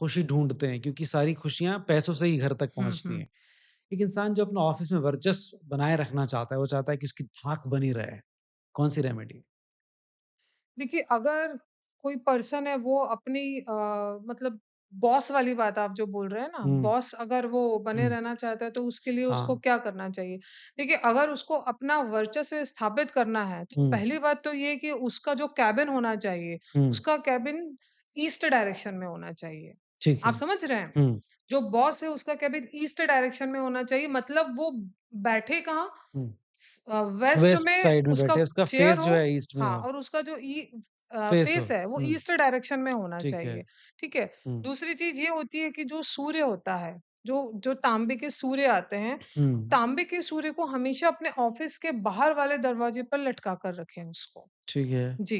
खुशी ढूँढते हैं क्योंकि सारी खुशियाँ पैसों से ही घर तक हुँ, पहुँचती हुँ। हैं। एक इंसान जो अपना ऑफ़िस में वर्चस्व बनाए रखना चाहता है, वो चाहता है कि उसकी धाक बनी रहे। कौन-सी रेमेडी? देखिए, अगर कोई पर्सन है वो अपनी मतलब बॉस वाली बात आप जो बोल रहे हैं ना, हुँ, बॉस अगर वो बने हुँ, रहना चाहता है तो उसके लिए उसको हाँ, क्या करना चाहिए? देखिए, अगर उसको अपना वर्चस्व स्थापित करना है, तो हुँ, पहली बात तो ये है कि उसका जो केबिन होना चाहिए, हुँ, उसका केबिन ईस्ट डायरेक्शन में होना चाहिए। ठीक आप है। समझ रहे हैं? हुँ, जो बॉस है उसका केबिन ईस्ट डायरेक्शन में होना चाहिए, मतलब वो बैठे कहाँ? हुँ, वेस्ट वेस्ट में साइड में उसका बैठे हैं, उसका चेयर फेस जो हो। है ईस्ट में हाँ, हो, और उसका जो फेस हो। फेस है वो हुँ, ईस्ट डायरेक्शन में होना ठीक है। चाहिए, ठीक है? हुँ, दूसरी चीज़ ये होती है कि जो सूर्य होता है, जो जो तांबे के सूर्य आते हैं, हुँ, तांबे के सूर्य को हमेशा अपने ऑफ़िस के बाहर वाले दरवाजे पर लटका कर रखें उसको। ठीक है। जी।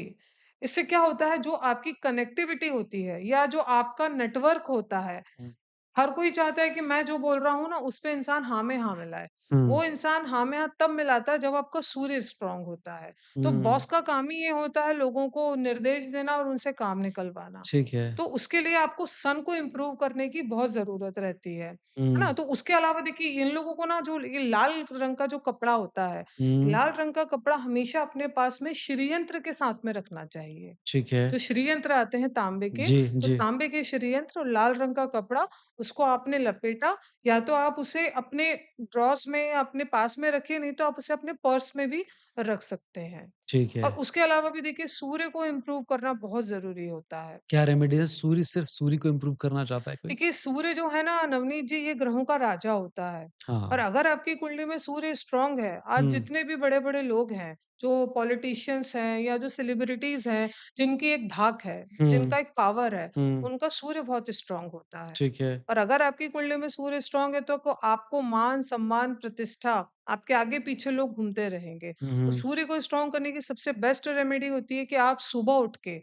इससे क्या होता है, जो आपकी कनेक्टिविटी होती है या जो आपका नेटवर्क होता है, हुँ, हर कोई चाहता है कि मैं जो बोल रहा हूँ ना, उस पे इंसान हाँ में हाँ मिलाए। हुँ, वो इंसान हाँ में हाँ तब मिलाता है जब आपका सूर्य स्ट्रॉन्ग होता है। तो हुँ, बॉस का काम ही ये होता है लोगों को निर्देश देना और उनसे काम निकलवाना। ठीक है। तो उसके लिए आपको सन को इम्प्रूव करने की बहुत ज़रूरत रहती है ना? हुँ, तो उसके अलावा देखिए, इन लोगों को ना जो ये लाल रंग का जो कपड़ा होता है, हुँ, लाल रंग का कपड़ा हमेशा अपने पास में श्रीयंत्र के साथ में रखना चाहिए। ठीक है। जो श्रीयंत्र आते हैं तांबे के, जी, तो जी। तांबे के श्रीयंत्र और लाल रंग का कपड़ा, उसको आपने लपेटा, या तो आप उसे अपने ड्रॉर्स में या अपने पास में रखिए, नहीं तो आप उसे अपने पर्स में भी रख सकते हैं। ठीक है। और उसके अलावा भी देखिए, सूर्य को इम्प्रूव करना बहुत ज़रूरी होता है। क्या रेमेडी है? सूर्य सिर्फ़ सूर्य को इम्प्रूव करना चाहता है कोई? देखिए, सूर्य जो है ना नवनीत जी, ये ग्रहों का राजा होता है। और हाँ। अगर आपकी कुंडली में सूर्य स्ट्रॉन्ग है, आज हुँ, जितने भी बड़े-बड़े लोग हैं, जो पॉलिटिशियंस हैं या जो सेलिब्रिटीज़ हैं, जिनकी एक धाक है, हुँ, जिनका एक पावर है, हुँ, उनका सूर्य बहुत स्ट्रॉन्ग होता है। ठीक है। और अगर आपकी कुंडली में सूर्य स्ट्रॉन्ग है, तो को आपको मान, सम्मान, प्रतिष्ठा, आपके आगे-पीछे लोग घूमते रहेंगे। हुँ, तो हुँ, सूर्य को स्ट्रॉन्ग करने की सबसे बेस्ट रेमेडी होती है कि आप सुबह उठ के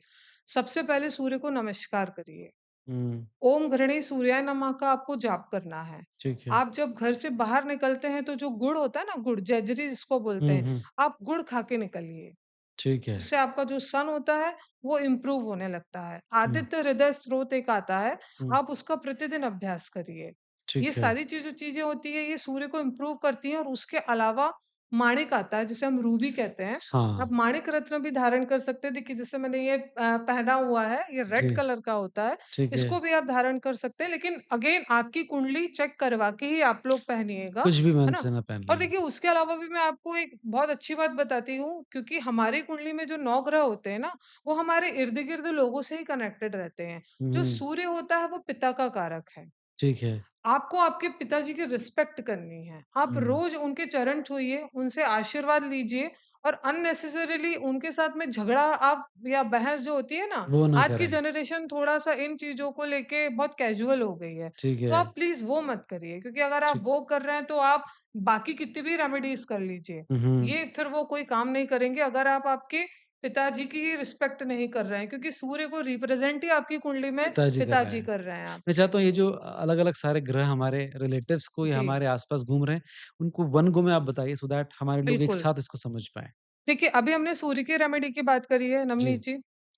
सबसे पहले सूर्य को नमस्कार करिए। हुँ, ओम घृणी सूर्याय नमः का आपको जाप करना है। ठीक है। आप जब घर से बाहर निकलते हैं तो जो गुड़ होता है ना, गुड़ जैजरी जिसको बोलते हुँ, हैं, हुँ, आप गुड़ खा के निकलिए। ठीक है। उससे आपका जो सन होता है, वो इम्प्रूव होने लगता है। हुँ, आदित्य हृदय स्तोत्र एक आता है, हुँ, आप उसका प्रतिदिन अभ्यास करिए। ये ठीक है। सारी जो चीज़ें होती हैं, ये सूर्य को इम्प्रूव करती हैं और उसके अलावा माणिक आता है, जिसे हम रूबी कहते हैं। आप हाँ, माणिक रत्न भी धारण कर सकते हैं। देखिए, जैसे मैंने ये पहना हुआ है, ये रेड जी, कलर का होता है। ठीक है। इसको भी आप धारण कर सकते हैं, लेकिन अगेन आपकी कुंडली चेक करवा के ही आप लोग पहनिएगा, कुछ भी है मन ना? से ना पहन और लें। देखिए उसके अलावा भी मैं आपको एक बहुत अच्छी बात बताती हूँ, क्योंकि हमारी कुंडली में जो 9 ग्रह होते हैं ना, वो हमारे इर्द-गिर्द लोगों से ही कनेक्टेड रहते हैं। जो हुँ, सूर्य होता है वो पिता का कारक है। ठीक है। आपको आपके पिताजी की रिस्पेक्ट करनी है। आप हुँ, रोज़ उनके चरण छूइए, उनसे आशीर्वाद लीजिए और अननेसेसरीली उनके साथ में झगड़ा आप या बहस जो होती है ना, वो ना आज की करें। जनरेशन थोड़ा-सा इन चीज़ों को लेके बहुत कैजुअल हो गई है। ठीक तो है, आप प्लीज़ वो मत करिए, क्योंकि अगर आप ठीक वो कर रहे हैं तो आप बाकी कितनी भी रेमेडीज़ कर लीजिए। हुँ, ये फिर वो कोई काम नहीं करेंगे अगर आप आपके पिताजी की ही रिस्पेक्ट नहीं कर रहे हैं, क्योंकि सूर्य को रिप्रेज़ेंट ही आपकी कुंडली में पिताजी कर रहे पिताजी हैं। कर रहे हैं आप। मैं चाहता हूँ ये जो अलग-अलग सारे ग्रह हमारे रिलेटिव्स को या जी, हमारे आस-पास घूम रहे हैं, उनको 1 गो में आप बताइए सो दैट हमारे लोग एक बिल्कुल। साथ इसको समझ पाएँ। देखिए, अभी हमने सूर्य की रेमेडी की बात करी है, जी। नवनीत जी।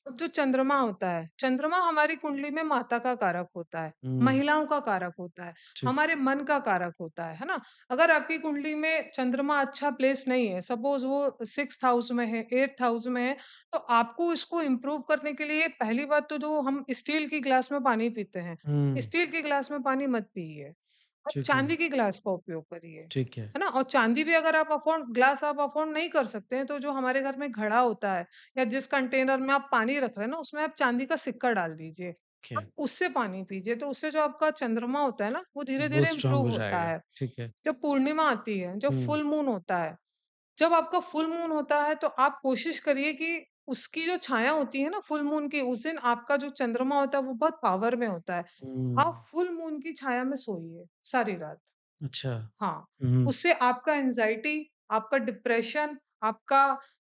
अब जो चंद्रमा होता है, चंद्रमा हमारी कुंडली में माता का कारक होता है, हुँ, महिलाओं का कारक होता है, ठीक। हमारे मन का कारक होता है ना? अगर आपकी कुंडली में चंद्रमा अच्छा प्लेस नहीं है, सपोज़ वो 6th हाउस में है, 8th हाउस में है, तो आपको इसको इम्प्रूव करने के लिए पहली बात तो जो हम स्टील की ग्लास में पानी पीते हैं, हुँ, स्टील के ग्लास में पानी मत पिइए। आप ठीक है, चांदी की ग्लास का उपयोग करिए, ठीक है। है ना? और चांदी भी अगर आप अफ़ोर्ड नहीं कर सकते हैं, तो जो हमारे घर में घड़ा होता है या जिस कंटेनर में आप पानी रख रहे हैं ना, उसमें आप चांदी का सिक्का डाल दीजिए। ओके, आप उससे पानी पीजिए, तो उससे जो आपका चंद्रमा होता है ना, वो वो धीरे-धीरे स्ट्रॉन्ग इम्प्रूव हो होता जाएगा। है। ठीक है। जब पूर्णिमा आती है, जब हुँ, फुल मून होता है, जब आपका फुल मून होता है, तो आप कोशिश करिए कि उसकी जो छाया होती है ना फुल मून की, उस दिन आपका जो चंद्रमा होता है, वो बहुत पावर में होता है। हुँ, आप फुल मून की छाया में सोइए सारी रात। अच्छा। हाँ, हुँ, उससे आपका एंग्ज़ायटी, आपका डिप्रेशन, आपका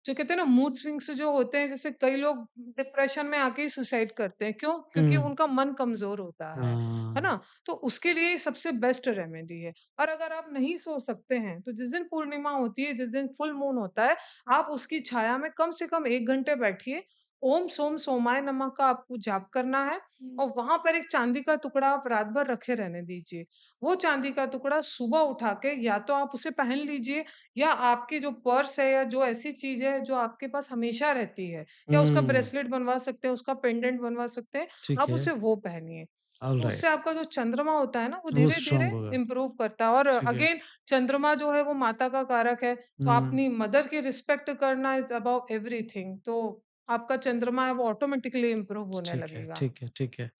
जो कहते हैं ना मूड स्विंग्स जो होते हैं, जैसे कई लोग डिप्रेशन में आके ही सुसाइड करते हैं। क्यों? क्योंकि हुँ, उनका मन कमज़ोर होता है हाँ, ना? तो उसके लिए सबसे बेस्ट रेमेडी है। और अगर आप नहीं सो सकते हैं, तो जिस दिन पूर्णिमा होती है, जिस दिन फुल मून होता है, आप उसकी छाया में कम से कम 1 घंटे बैठिए। ओम सोम सोमाय नमः का आपको जाप करना है और वहाँ पर एक चांदी का टुकड़ा आप रात भर रखे रहने दीजिए। वो चांदी का टुकड़ा सुबह उठा के या तो आप उसे पहन लीजिए, या आपकी जो पर्स है या जो ऐसी चीज़ है जो आपके पास हमेशा रहती है, या उसका हुँ, ब्रेसलेट बनवा सकते हैं, उसका पेंडेंट बनवा सकते हैं, ठीक आप है। उसे वो पहनिए। तो उससे ऑलराइट, आपका जो चंद्रमा होता है ना, वो वो धीरे-धीरे स्ट्रॉन्ग होगा। इम्प्रूव करता है। और ठीक है। अगेन चंद्रमा जो है वो माता का कारक है, तो हुँ, अपनी मदर की रिस्पेक्ट करना इज़ अबव एवरीथिंग। तो आपका चंद्रमा है वो ऑटोमैटिकली इम्प्रूव होने ठीक है, लगेगा। ठीक है, ठीक है।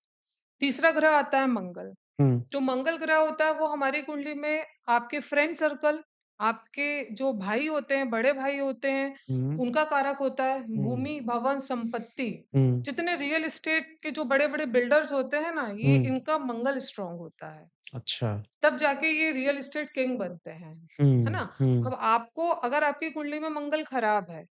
तीसरा ग्रह आता है मंगल। हुँ, जो मंगल ग्रह होता है वो हमारी कुंडली में आपके फ्रेंड सर्कल, आपके जो भाई होते हैं, बड़े भाई होते हैं, हुँ, उनका कारक होता है। हुँ, भूमि, भवन, संपत्ति, हुँ, जितने रियल एस्टेट के जो बड़े-बड़े बिल्डर्स होते हैं ना, ये हुँ, इनका मंगल स्ट्रॉन्ग होता है। अच्छा। तब जाके ये रियल एस्टेट किंग बनते हैं, है हुँ, ना? हुँ, अब आपको अगर आपकी कुंडली में मंगल खराब है,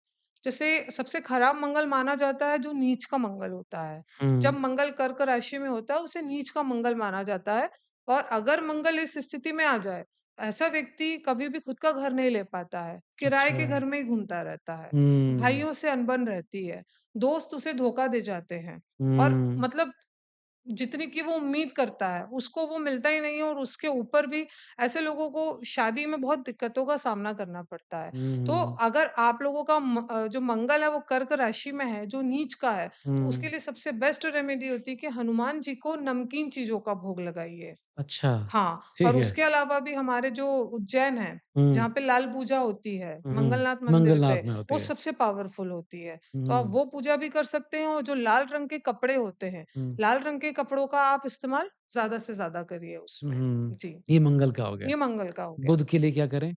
जैसे सबसे खराब मंगल माना जाता है जो नीच का मंगल होता है। जब हुँ, मंगल कर्क राशि में होता है, उसे नीच का मंगल माना जाता है। और अगर मंगल इस स्थिति में आ जाए, ऐसा व्यक्ति कभी भी खुद का घर नहीं ले पाता है, किराए अच्छा। के घर में ही घूमता रहता है, हुँ, भाइयों से अनबन रहती है, दोस्त उसे धोखा दे जाते हैं और हुँ, मतलब जितनी की वो उम्मीद करता है, उसको वो मिलता ही नहीं है और उसके ऊपर भी ऐसे लोगों को शादी में बहुत दिक्कतों का सामना करना पड़ता है। तो हुँ, अगर आप लोगों का जो मंगल है वो कर्क राशि में है, जो नीच का है, तो उसके हुँ, लिए सबसे बेस्ट रेमेडी होती है कि हनुमान जी को नमकीन चीज़ों का भोग लगाइए। अच्छा, हाँ, और ठीक है। उसके अलावा भी हमारे जो उज्जैन है, हुँ, जहाँ पे लाल पूजा होती है, हुँ, मंगलनाथ मंदिर पे, मंगलनाथ में वो होती है। सबसे पावरफुल होती है। तो आप हुँ, वो पूजा भी कर सकते हैं और जो लाल रंग के कपड़े होते हैं, हुँ, लाल रंग के कपड़ों का आप इस्तेमाल ज़्यादा से ज़्यादा करिए उसमें। हुँ, जी, ये मंगल का हो गया। ये मंगल का हो गया। बुध के लिए क्या करें?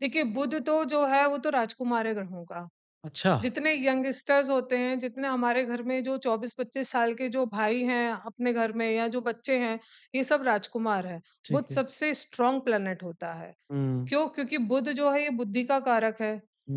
देखिए, बुध तो जो है वो तो राजकुमार है ग्रहों का। अच्छा, जितने यंगस्टर्स होते हैं, जितने हमारे घर में जो 24-25 साल के जो भाई हैं अपने घर में या जो बच्चे हैं, ये सब राजकुमार हैं। बुध ठीक है। सबसे स्ट्रॉन्ग प्लैनेट होता है। हुँ, क्यों? क्योंकि बुध जो है ये बुद्धि का कारक है।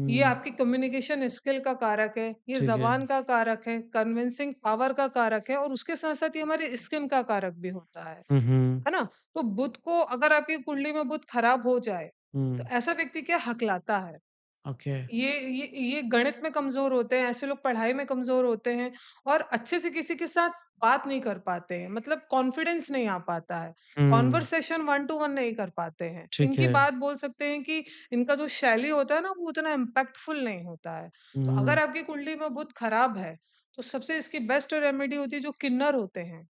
ये हुँ, आपकी कम्युनिकेशन स्किल का कारक है, ये ठीक है। ज़बान का कारक है, कन्विंसिंग पावर का कारक है और उसके साथ-साथ ये हमारी स्किन का कारक भी होता हुँ, हुँ, है ना? तो बुध को अगर आपकी कुंडली में बुध खराब हो जाए, तो हुँ, ऐसा व्यक्ति क्या हकलाता है। ओके। ये गणित में कमज़ोर होते हैं, ऐसे लोग पढ़ाई में कमज़ोर होते हैं और अच्छे से किसी के साथ बात नहीं कर पाते हैं, मतलब कॉन्फिडेंस नहीं आ पाता है। हुँ, कन्वर्सेशन वन टू वन नहीं कर पाते हैं। ठीक इनकी है। बात बोल सकते हैं कि इनका जो शैली होता है ना, वो उतना इम्पैक्टफुल नहीं होता है। तो अगर हुँ, आपकी कुंडली में बुध खराब है, तो सबसे इसकी बेस्ट रेमेडी होती है जो किन्नर होते हैं,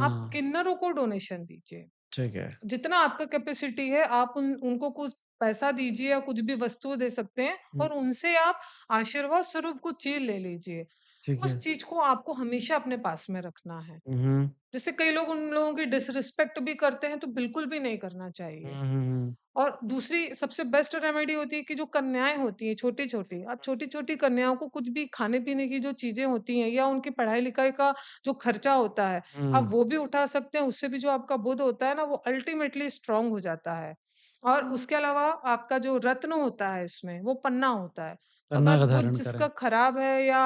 आप हाँ, किन्नरों को डोनेशन दीजिए। ठीक है। जितना आपका कैपेसिटी है आप उनको कुछ पैसा दीजिए या कुछ भी वस्तु दे सकते हैं हुँ, और उनसे आप आशीर्वाद स्वरूप कुछ चीज़ ले लीजिए। ठीक उस है। चीज़ को आपको हमेशा अपने पास में रखना है। हुँ, हुँ, जैसे कई लोग उन लोगों की डिसरिस्पेक्ट भी करते हैं तो बिल्कुल भी नहीं करना हुँ, चाहिए। हुँ, हुँ, और दूसरी सबसे बेस्ट रेमेडी होती है कि जो कन्याएँ होती हैं छोटी-छोटी, आप छोटी-छोटी कन्याओं को कुछ भी खाने-पीने की जो चीज़ें होती हैं या उनकी पढ़ाई-लिखाई का जो खर्चा होता है, आप हुँ, वो भी उठा सकते हैं, उससे भी जो आपका बुध होता है ना वो अल्टीमेटली स्ट्रॉन्ग हो जाता है। और उसके अलावा आपका जो रत्न होता है इसमें, वो पन्ना होता है। तो पन्ना अगर का बुध धारण करें, जिसका खराब है या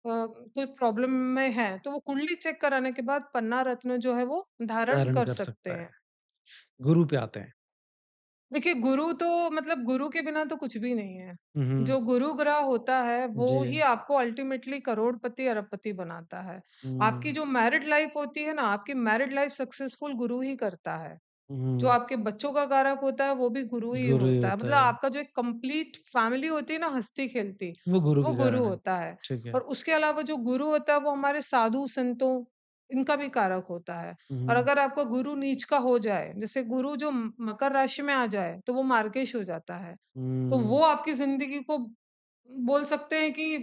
कोई प्रॉब्लम में है, तो वो कुंडली चेक कराने के बाद पन्ना रत्न जो है वो धारण धारण कर कर सकते सकता हैं। है। गुरु पे आते हैं। देखिए, गुरु तो मतलब गुरु के बिना तो कुछ भी नहीं है। हुँ, हुँ, जो गुरु ग्रह होता है, वो जी, ही आपको अल्टीमेटली करोड़पति, अरबपति बनाता है। आपकी हुँ, जो मैरिड लाइफ़ होती है ना, आपकी मैरिड लाइफ़ सक्सेसफुल गुरु ही करता है। जो हुँ, आपके बच्चों का कारक होता है, वो भी गुरु ही गुरु ही होता है। होता मतलब है। आपका जो एक कंप्लीट फैमिली होती है ना हँसती-खेलती, वो गुरु वो के गुरु कारण है। होता है। ठीक है। और उसके अलावा जो गुरु होता है, वो हमारे साधु-संतों, इनका भी कारक होता है। हुँ, और हुँ, अगर आपका गुरु नीच का हो जाए, जैसे गुरु जो मकर राशि में आ जाए, तो वो मार्गेश हो जाता है। तो हुँ, वो आपकी ज़िंदगी को बोल सकते हैं कि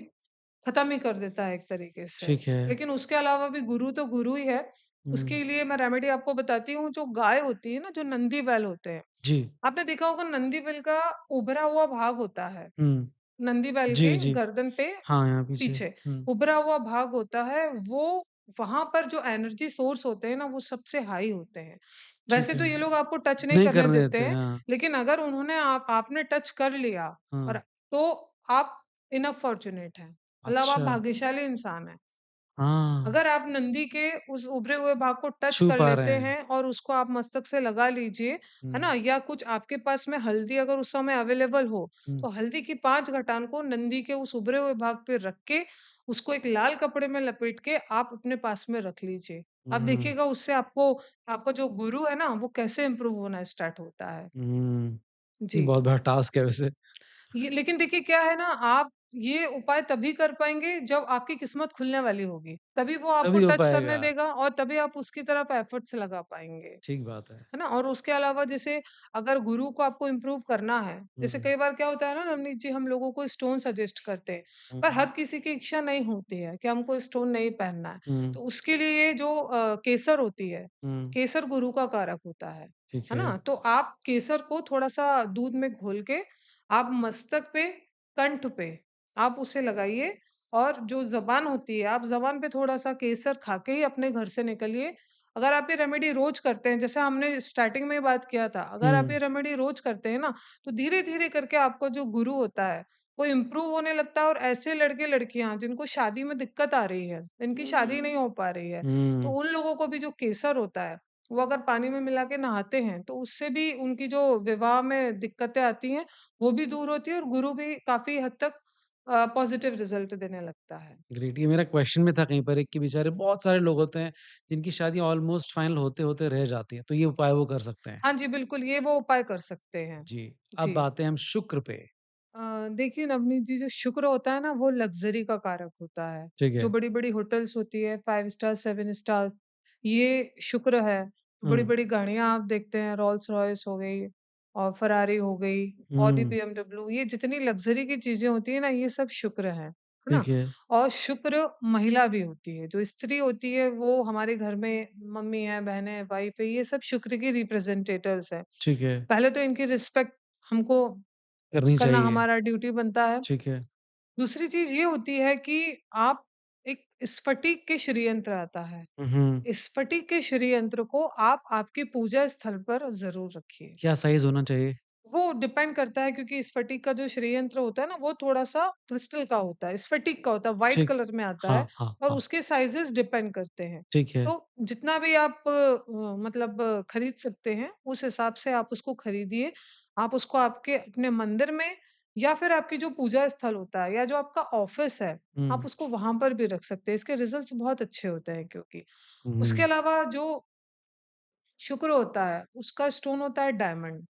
खत्म ही कर देता है एक तरीके से। ठीक है। लेकिन उसके अलावा भी गुरु तो गुरु ही है। हुँ, उसके लिए मैं रेमेडी आपको बताती हूँ, जो गाय होती है ना, जो नंदी बैल होते हैं, जी, आपने देखा होगा नंदी बैल का उभरा हुआ भाग होता है। हुँ, नंदी बैल के जी, जी। गर्दन पे हाँ, यहाँ पीछे। पीछे हुँ, उभरा हुआ भाग होता है, वो वहाँ पर जो एनर्जी सोर्स होते हैं ना, वो सबसे हाई होते हैं। ठीक वैसे है। तो ये लोग आपको टच नहीं नहीं करने करने देते देते, हैं, हाँ, लेकिन अगर उन्होंने आपने टच कर लिया हाँ। और तो आप इनफ फॉर्च्यूनेट हैं। मतलब आप अच्छा, भाग्यशाली इंसान हैं। हाँ, अगर आप नंदी के उस उभरे हुए भाग को टच छू कर पा लेते रहे हैं। हैं और उसको आप मस्तक से लगा लीजिए, है हुँ, ना? या कुछ आपके पास में हल्दी अगर उस समय अवेलेबल हो, हुँ, तो हल्दी की 5 घटान को नंदी के उस उभरे हुए भाग पे रख के, उसको एक लाल कपड़े में लपेट के आप अपने पास में रख लीजिए। आप हुँ, देखिएगा उससे आपको आपका जो गुरु है ना, वो कैसे इम्प्रूव होना स्टार्ट होता है। हुँ। ये जी। बहुत बड़ा टास्क है वैसे। ये लेकिन देखिए क्या है ना, आप ये उपाय तभी कर पाएँगे जब आपकी किस्मत खुलने वाली होगी। तभी वो आपको तभी हो टच करने पाएगा। देगा और तभी आप उसकी तरफ एफर्ट्स लगा पाएँगे। ठीक बात है। है ना? और उसके अलावा जैसे अगर गुरु को आपको इम्प्रूव करना है, जैसे हुँ, कई बार क्या होता है ना नवनीत जी, हम लोगों को स्टोन सजेस्ट करते हैं, हुँ, पर हर किसी की इच्छा नहीं होती है कि हमको स्टोन नहीं पहनना है। हुँ, तो उसके लिए ये जो केसर होती है, हुँ, केसर गुरु का कारक होता ठीक है है। ना? तो आप केसर को थोड़ा-सा दूध में घोल के आप मस्तक पे, कंठ पे आप उसे लगाइए और जो ज़ुबान होती है, आप ज़ुबान पे थोड़ा-सा केसर खा के ही अपने घर से निकलिए। अगर आप ये रेमेडी रोज़ करते हैं, जैसे हमने स्टार्टिंग में ही बात किया था, अगर आप हुँ, ये रेमेडी रोज़ करते हैं ना, तो धीरे-धीरे करके आपका जो गुरु होता है, वो इम्प्रूव होने लगता है और ऐसे लड़के-लड़कियाँ जिनको शादी में दिक्कत आ रही है, इनकी शादी नहीं हो पा रही है, तो हुँ, उन लोगों को भी जो केसर होता है, वो अगर पानी में मिला के नहाते हैं, तो उससे भी उनकी जो विवाह में दिक्कतें आती हैं, वो भी दूर होती है और गुरु भी काफ़ी हद तक पॉज़िटिव रिज़ल्ट देने लगता है। ग्रेट। ये मेरा क्वेश्चन में था कहीं पर एक कि बेचारे बहुत सारे लोग होते हैं, जिनकी शादी ऑलमोस्ट फाइनल होते-होते रह जाती है, तो ये उपाय वो कर सकते हैं। हाँ जी, बिल्कुल, ये वो उपाय कर सकते हैं। जी, अब जी। आते हैं हम शुक्र पे। देखिए नवनीत जी, जो शुक्र होता है ना, वो लग्ज़री का कारक होता है। ठीक जो है। बड़ी-बड़ी होटल्स होती है, 5 स्टार, 7 स्टार्स, ये शुक्र है। हुँ, बड़ी-बड़ी गाड़ियाँ आप देखते हैं, रोल्स-रॉयस हो गई और फ़ेरारी हो गई, ऑडी, हुँ, बीएमडब्ल्यू, ये जितनी लग्ज़री की चीज़ें होती हैं ना, ये सब शुक्र है ना? ठीक है, और शुक्र महिला भी होती है, जो स्त्री होती है, वो हमारे घर में मम्मी है, बहनें हैं, वाइफ़ है, ये सब शुक्र की रिप्रेजेंटेटिव्स हैं। ठीक है, पहले तो इनकी रिस्पेक्ट हमको करनी करना चाहिए। हमारा ड्यूटी बनता है। ठीक है। दूसरी चीज़ ये होती है कि आप एक स्फटिक के श्रीयंत्र आता है। हुँ, स्फटिक के श्रीयंत्र को आप आपके पूजा स्थल पर ज़रूर रखिए। क्या साइज़ होना चाहिए? वो डिपेंड करता है क्योंकि स्फटिक का जो श्रेयंत्र होता है ना, वो थोड़ा-सा क्रिस्टल का होता है, स्फटिक का होता है, व्हाइट ठीक। कलर में आता है हाँ, हाँ, और हाँ। उसके साइज़ेज़ डिपेंड करते हैं। ठीक है। तो जितना भी आप मतलब खरीद सकते हैं, उस हिसाब से आप उसको खरीदिए। आप उसको आपके अपने मंदिर में या फिर आपकी जो पूजा स्थल होता है या जो आपका ऑफ़िस है, आप हुँ, उसको वहाँ पर भी रख सकते हैं। इसके रिज़ल्ट्स बहुत अच्छे होते हैं क्योंकि। उसके हुँ, अलावा जो शुक्र होता है, उसका स्टोन होता है डायमंड।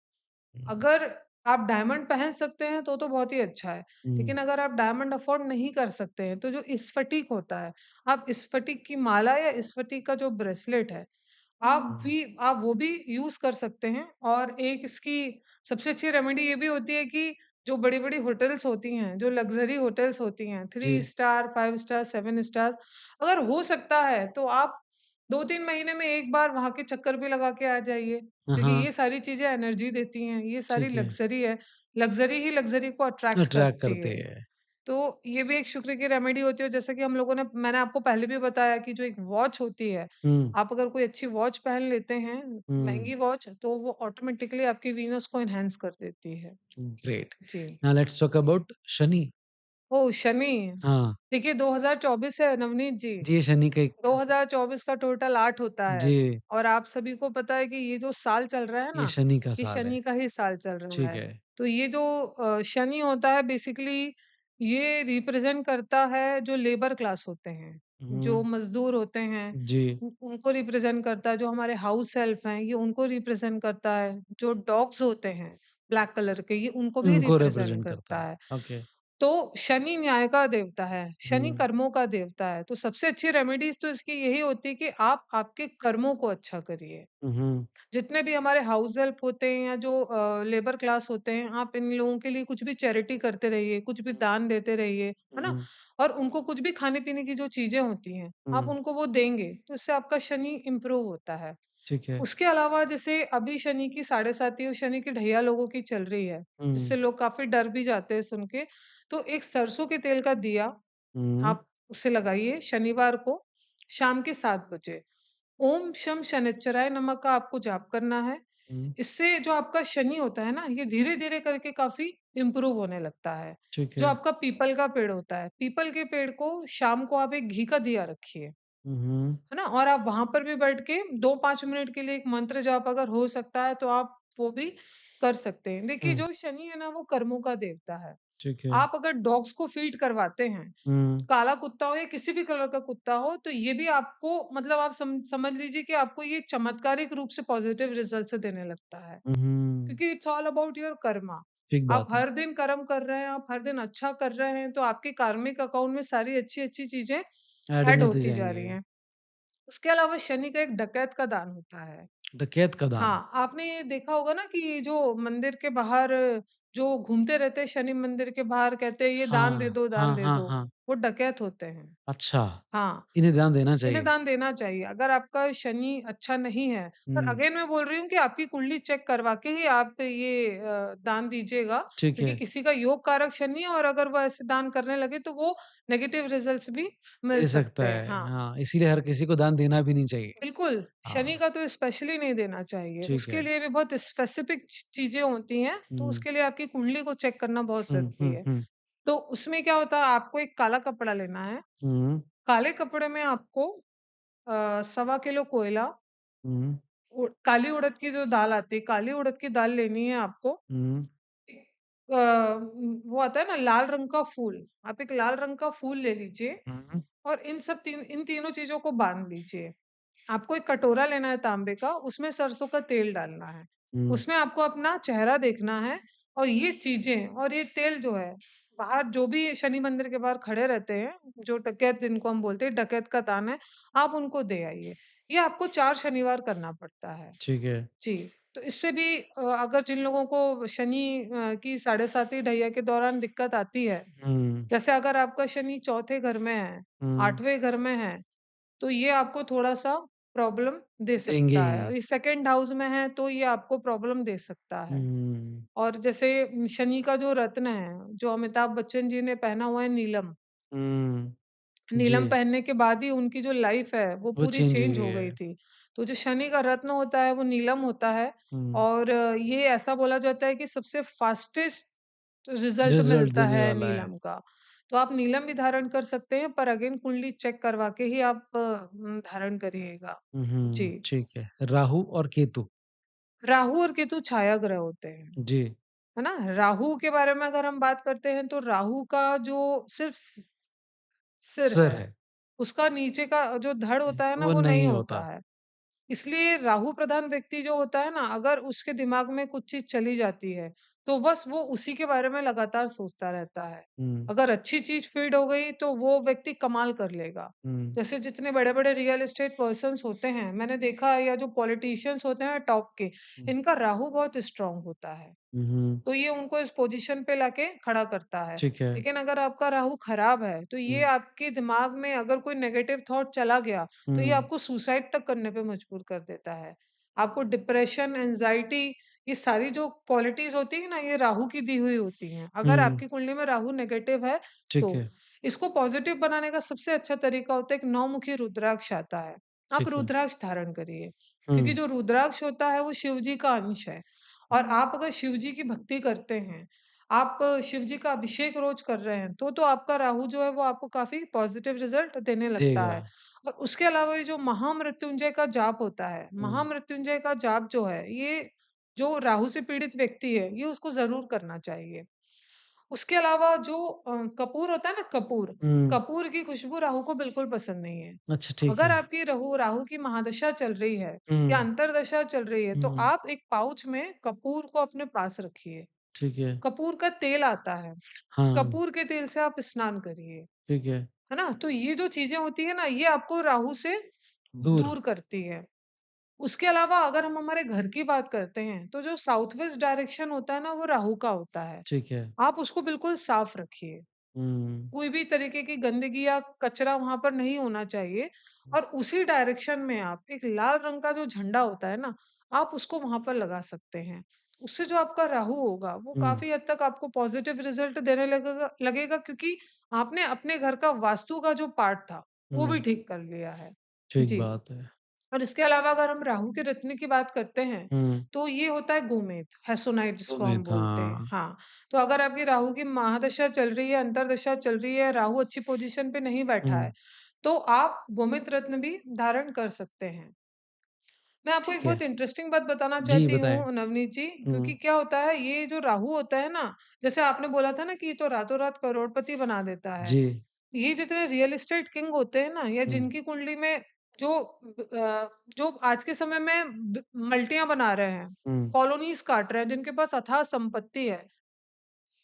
हुँ, अगर आप डायमंड पहन सकते हैं तो बहुत ही अच्छा है। हुँ, लेकिन अगर आप डायमंड अफ़ोर्ड नहीं कर सकते हैं, तो जो स्फटिक होता है, आप स्फटिक की माला या स्फटिक का जो ब्रेसलेट है, हुँ। आप वो भी यूज़ कर सकते हैं। और एक इसकी सबसे अच्छी रेमेडी ये भी होती है कि जो बड़ी-बड़ी होटल्स होती हैं, जो लग्ज़री होटल्स होती हैं, 3 जी। स्टार, 5 स्टार, 7 स्टार्स, अगर हो सकता है तो आप 2-3 महीने में एक बार वहाँ के चक्कर भी लगा के आ जाइए। क्योंकि हाँ, ये सारी चीज़ें एनर्जी देती हैं, ये सारी ठीक है। लग्ज़री है। लग्ज़री ही लग्ज़री को अट्रैक्ट अट्रैक्ट करती करती है। है। तो ये भी एक शुक्र की रेमेडी होती है, जैसे कि हम लोगों ने मैंने आपको पहले भी बताया कि जो एक वॉच होती है, हुँ, आप अगर कोई अच्छी वॉच पहन लेते हैं, हुँ। महँगी वॉच, तो वो ऑटोमैटिकली आपकी वीनस को एनहांस कर देती है। ग्रेट। जी। Now let's talk about Shani. Oh! Shani. हाँ, देखिए 2024 है नवनीत जी। जी, ये शनि का एक 2024 का टोटल 8 होता है जी, और आप सभी को पता है कि ये जो साल चल रहा है ये ना, शनि का ये साल है। शनि का ही साल चल रहा ठीक है। है। तो ये जो शनि होता है बेसिकली ये रिप्रेज़ेंट करता है जो लेबर क्लास होते हैं, जो हुँ, मज़दूर होते हैं, जी, उनको रिप्रेज़ेंट करता है, जो हमारे हाउस हेल्प हैं, ये उनको रिप्रेज़ेंट करता है, जो डॉग्स होते हैं ब्लैक कलर के, ये उनको भी उनको रिप्रेज़ेंट रिप्रेज़ेंट करता करता है। है। ओके। तो शनि न्याय का देवता है, शनि हुँ, कर्मों का देवता है, तो सबसे अच्छी रेमेडीज़ तो इसकी यही होती है कि आप आपके कर्मों को अच्छा करिए। हुँ, जितने भी हमारे हाउस हेल्प होते हैं या जो लेबर क्लास होते हैं, आप इन लोगों के लिए कुछ भी चैरिटी करते रहिए, कुछ भी दान देते रहिए, है ना? हुँ, और उनको कुछ भी खाने-पीने की जो चीज़ें होती हैं, आप हुँ, उनको वो देंगे, तो इससे आपका शनि इम्प्रूव होता है। ठीक है। उसके अलावा जैसे अभी शनि की साढ़े साती और शनि की ढैया लोगों की चल रही है, जिससे हुँ, लोग काफ़ी डर भी जाते हैं सुन के। तो एक सरसों के तेल का दिया हुँ, आप उसे लगाइए शनिवार को शाम के 7 बजे। ओम शम शनिच्चराय नमः का आपको जाप करना है। हुँ, इससे जो आपका शनि होता है ना, ये धीरे-धीरे करके काफ़ी इम्प्रूव होने लगता है। ठीक जो है। आपका पीपल का पेड़ होता है, पीपल के पेड़ को शाम को आप एक घी का दिया रखिए। हुँ, है ना? और आप वहाँ पर भी बैठ के 2-5 मिनट के लिए एक मंत्र जाप अगर हो सकता है तो आप वो भी कर सकते हैं। देखिए हुँ, जो शनि है ना वो कर्मों का देवता है। ठीक है। आप अगर डॉग्स को फीड करवाते हैं, हुँ, काला कुत्ता हो या किसी भी कलर का कुत्ता हो तो ये भी आपको मतलब आप समझ लीजिए कि आपको ये चमत्कारिक रूप से पॉजिटिव रिजल्ट्स देने लगता है। हुँ, क्योंकि it's all about your Karma. ठीक आप बात है। हर दिन कर्म कर रहे हैं, आप हर दिन अच्छा कर रहे हैं तो आपके कार्मिक अकाउंट में सारी अच्छी-अच्छी चीज़ें ऐडिंग ऐड होती होती जा जाएँगे। रही हैं। उसके अलावा शनि का एक डकैत का दान होता है। डकैत का दान। हाँ, आपने ये देखा होगा ना कि ये जो मंदिर के बाहर जो घूमते रहते हैं शनि मंदिर के बाहर कहते हैं ये हाँ, दान हाँ, दे हाँ, दो, हाँ। वो डकैत होते हैं। अच्छा, हाँ। इन्हें ध्यान देना इन्हें चाहिए। दान देना चाहिए। अगर आपका शनि अच्छा नहीं है पर हुँ, अगेन मैं बोल रही हूँ कि आपकी कुंडली चेक करवा के ही आप ये दान दीजिएगा ठीक क्योंकि है, किसी का योग कारक शनि है और अगर वो ऐसे दान करने लगे तो वो नेगेटिव रिजल्ट्स भी मिल दे सकता सकते हैं। है। हाँ, हाँ, इसीलिए हर किसी को दान देना भी नहीं चाहिए। बिल्कुल, शनि हाँ, का तो स्पेशली नहीं देना चाहिए। ठीक उसके है। लिए भी बहुत स्पेसिफिक चीज़ें होती हैं, तो हुँ, उसके लिए आपकी कुंडली को चेक करना बहुत हुँ, ज़रूरी हुँ, है। हुँ, तो उसमें क्या होता है आपको एक काला कपड़ा लेना है। हुँ, काले कपड़े में आपको सवा किलो कोयला हुँ, काली उड़द की जो दाल आती है, काली उड़द की दाल लेनी है आपको। हुँ, वो आता है ना लाल रंग का फूल, आप एक लाल रंग का फूल ले लीजिए हुँ, और इन तीनों चीज़ों को बाँध लीजिए। आपको एक कटोरा लेना है तांबे का, उसमें सरसों का तेल डालना है। हुँ, उसमें आपको अपना चेहरा देखना है और ये चीज़ें और ये तेल जो है, बाहर जो भी शनि मंदिर के बाहर खड़े रहते हैं, जो डकैत जिनको हम बोलते हैं, डकैत का दान है, आप उनको दे आइए। ये आपको 4 शनिवार करना पड़ता है। ठीक है। जी, तो इससे भी अगर जिन लोगों को शनि की साढ़े साती ढैया के दौरान दिक्कत आती है, हुँ, जैसे अगर आपका शनि चौथे घर में है, हुँ, 8वें घर में है, तो ये आपको थोड़ा-सा प्रॉब्लम दे देंगे सकता है। ही। ये सेकंड हाउस में है, तो ये आपको प्रॉब्लम दे सकता है। हुँ, और जैसे शनि का जो रत्न है, जो अमिताभ बच्चन जी ने पहना हुआ है नीलम, हुँ, जी, नीलम पहनने के बाद ही उनकी जो लाइफ़ है, वो वो पूरी चेंज चेंज हुई हो है। गई थी। तो जो शनि का रत्न होता है वो नीलम होता है हुँ, और ये ऐसा बोला जाता है कि सबसे फास्टेस्ट रिजल्ट रिज़ल्ट मिलता देने है वाला है। नीलम का। तो आप नीलम भी धारण कर सकते हैं पर अगेन कुंडली चेक करवा के ही आप धारण करिएगा। जी। ठीक है। राहु और केतु। राहु और केतु छाया ग्रह होते हैं, जी, है ना? राहु के बारे में अगर हम बात करते हैं तो राहु का जो सिर्फ सिर सिर है, है। उसका नीचे का जो धड़ जी, होता है ना वो वो नहीं नहीं होता होता। है। इसलिए राहु प्रधान व्यक्ति जो होता है ना, अगर उसके दिमाग में कुछ चीज़ चली जाती है, तो बस वो उसी के बारे में लगातार सोचता रहता है। हुँ, अगर अच्छी चीज़ फ़ीड हो गई, तो वो व्यक्ति कमाल कर लेगा। हुँ, जैसे जितने बड़े-बड़े रियल एस्टेट पर्सन्स होते हैं, मैंने देखा है या जो पॉलिटिशियंस होते हैं टॉप के, हुँ, इनका राहु बहुत स्ट्रॉन्ग होता है। हुँ, तो ये उनको इस पोजीशन पे लाके खड़ा करता है। ठीक है। लेकिन अगर आपका राहु खराब है, तो ये हुँ, आपके दिमाग में अगर कोई नेगेटिव थॉट चला गया, तो ये हुँ, आपको सुसाइड तक करने पे मजबूर कर देता है। आपको डिप्रेशन, एंग्ज़ायटी ये सारी जो क्वालिटीज़ होती है ना, ये राहु की दी हुई होती हैं। अगर हुँ, आपकी कुंडली में राहु नेगेटिव है, ठीक तो है, इसको पॉज़िटिव बनाने का सबसे अच्छा तरीका होता है एक 9 मुखी रुद्राक्ष आता है। आप ठीक है। रुद्राक्ष धारण करिए, क्योंकि हुँ, जो रुद्राक्ष होता है, वो शिव जी का अंश है। और आप अगर शिव जी की भक्ति करते हैं, आप शिव जी का अभिषेक रोज़ कर रहे हैं, तो आपका राहु जो है वो आपको काफ़ी पॉज़िटिव रिज़ल्ट देने लगता देगा। है। और उसके अलावा ये जो महामृत्युंजय का जाप होता है, हुँ, महामृत्युंजय का जाप जो है, ये जो राहु से पीड़ित व्यक्ति है, ये उसको ज़रूर करना चाहिए। उसके अलावा जो कपूर होता है ना कपूर, हुँ, कपूर की खुशबू राहु को बिल्कुल पसंद नहीं है। अच्छा ठीक अगर है। आपकी राहु राहु की महादशा चल रही है या हुँ, अंतर्दशा चल रही है, तो हुँ, आप एक पाउच में कपूर को अपने पास रखिए। ठीक है। कपूर का तेल आता है, हाँ, कपूर के तेल से आप स्नान करिए, ठीक है। है ना? तो ये जो चीज़ें होती हैं ना, ये आपको राहु से दूर। दूर करती है। उसके अलावा अगर हम हमारे घर की बात करते हैं, तो जो साउथ वेस्ट डायरेक्शन होता है ना, वो राहु का होता है। ठीक है। आप उसको बिल्कुल साफ रखिए। हुँ, कोई भी तरीके की गंदगी या कचरा वहाँ पर नहीं होना चाहिए और उसी डायरेक्शन में आप एक लाल रंग का जो झंडा होता है ना, आप उसको वहाँ पर लगा सकते हैं। उससे जो आपका राहु होगा, वो हुँ, काफ़ी हद तक आपको पॉज़िटिव रिज़ल्ट देने लगेगा लगेगा क्योंकि आपने अपने घर का वास्तु का जो पार्ट था, वो भी हुँ, ठीक कर लिया है। ठीक जी। बात है। और इसके अलावा अगर हम राहु के रत्न की बात करते हैं, हुँ, तो ये होता है गोमेद, हेसोनाइट जिसको हम उम्मीद बोलते हैं। हाँ, हाँ, तो अगर आपकी राहु की महादशा चल रही है, अंतर्दशा चल रही है, राहु अच्छी पोज़ीशन पे नहीं बैठा है, हुँ, तो आप गोमेद रत्न भी धारण कर सकते हैं। मैं आपको एक ठीक है। बहुत इंटरेस्टिंग बात बताना जी, चाहती बताएँ। हूँ नवनीत जी, क्योंकि हुँ, क्या होता है, ये जो राहु होता है ना, जैसे आपने बोला था ना कि ये तो रातों-रात करोड़पति बना देता है। जी, ये जितने रियल एस्टेट किंग होते हैं ना या हुँ, जिनकी कुंडली में जो जो आज के समय में मल्टियां बना रहे हैं, हुँ, कॉलोनीज काट रहे हैं, जिनके पास अथाह संपत्ति है।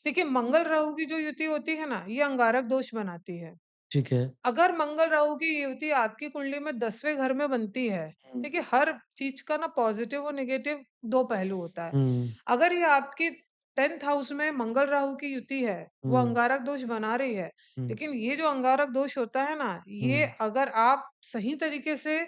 देखिए मंगल राहु की जो युति होती है ना, ये अंगारक दोष बनाती है। ठीक है। अगर मंगल राहु की युति आपकी कुंडली में 10वें घर में बनती है, हुँ, देखिए हर चीज का ना पॉजिटिव और नेगेटिव दो पहलू होता है। हुँ, अगर ये आपकी 10th हाउस में मंगल राहु की युति है, वो हुँ, अंगारक दोष बना रही है। हुँ, लेकिन ये जो अंगारक दोष होता है ना, ये हुँ, अगर आप सही तरीके से,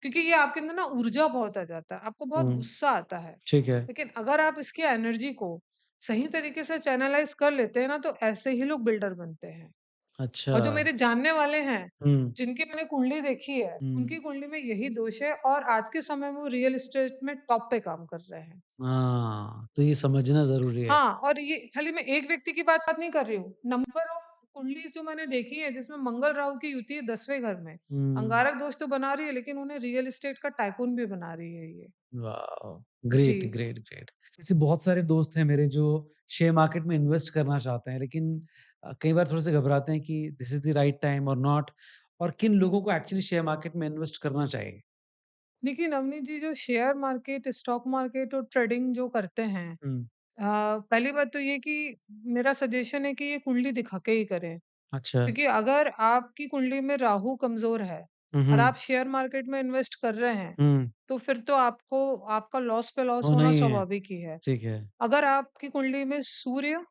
क्योंकि ये आपके अंदर ना ऊर्जा बहुत आ जाता है, आपको बहुत हुँ, गुस्सा आता है। ठीक है। लेकिन अगर आप इसकी एनर्जी को सही तरीके से चैनलाइज़ कर लेते हैं ना, तो ऐसे ही लोग बिल्डर बनते हैं। अच्छा। और जो मेरे जानने वाले हैं, हुँ, जिनकी मैंने कुंडली देखी है, हुँ, उनकी कुंडली में यही दोष है और आज के समय में वो रियल एस्टेट में टॉप पे काम कर रहे हैं। हाँ, तो ये समझना ज़रूरी है। हाँ, और ये खाली मैं एक व्यक्ति की बात नहीं कर रही हूँ। नंबर ऑफ कुंडलीज़ जो मैंने देखी है जिसमें मंगल राहु की युति है 10वें घर में। हुँ, अंगारक दोष तो बना रही है लेकिन उन्हें रियल एस्टेट का टाइकून भी बना रही है ये। वॉव! जी। Great, great, great. ऐसे बहुत सारे दोस्त हैं मेरे जो शेयर मार्केट में इन्वेस्ट करना चाहते हैं, लेकिन कई बार थोड़े-से घबराते हैं कि this is the right time और नॉट और किन लोगों को एक्चुअली शेयर मार्केट में इन्वेस्ट करना चाहिए? देखिए नवनीत जी, जो शेयर मार्केट, स्टॉक मार्केट और ट्रेडिंग जो करते हैं, हुँ, पहली बात तो ये कि मेरा सजेशन है कि ये कुंडली दिखा के ही करें। अच्छा। क्योंकि अगर आपकी कुंडली में राहु कमज़ोर है हुँ, और हुँ, आप शेयर मार्केट में इन्वेस्ट कर रहे हैं, हुँ, तो फिर तो आपको आपका लॉस पे लॉस होना होना ही है। स्वाभाविक ही है। ठीक है, अगर आपकी कुंडली में सूर्य,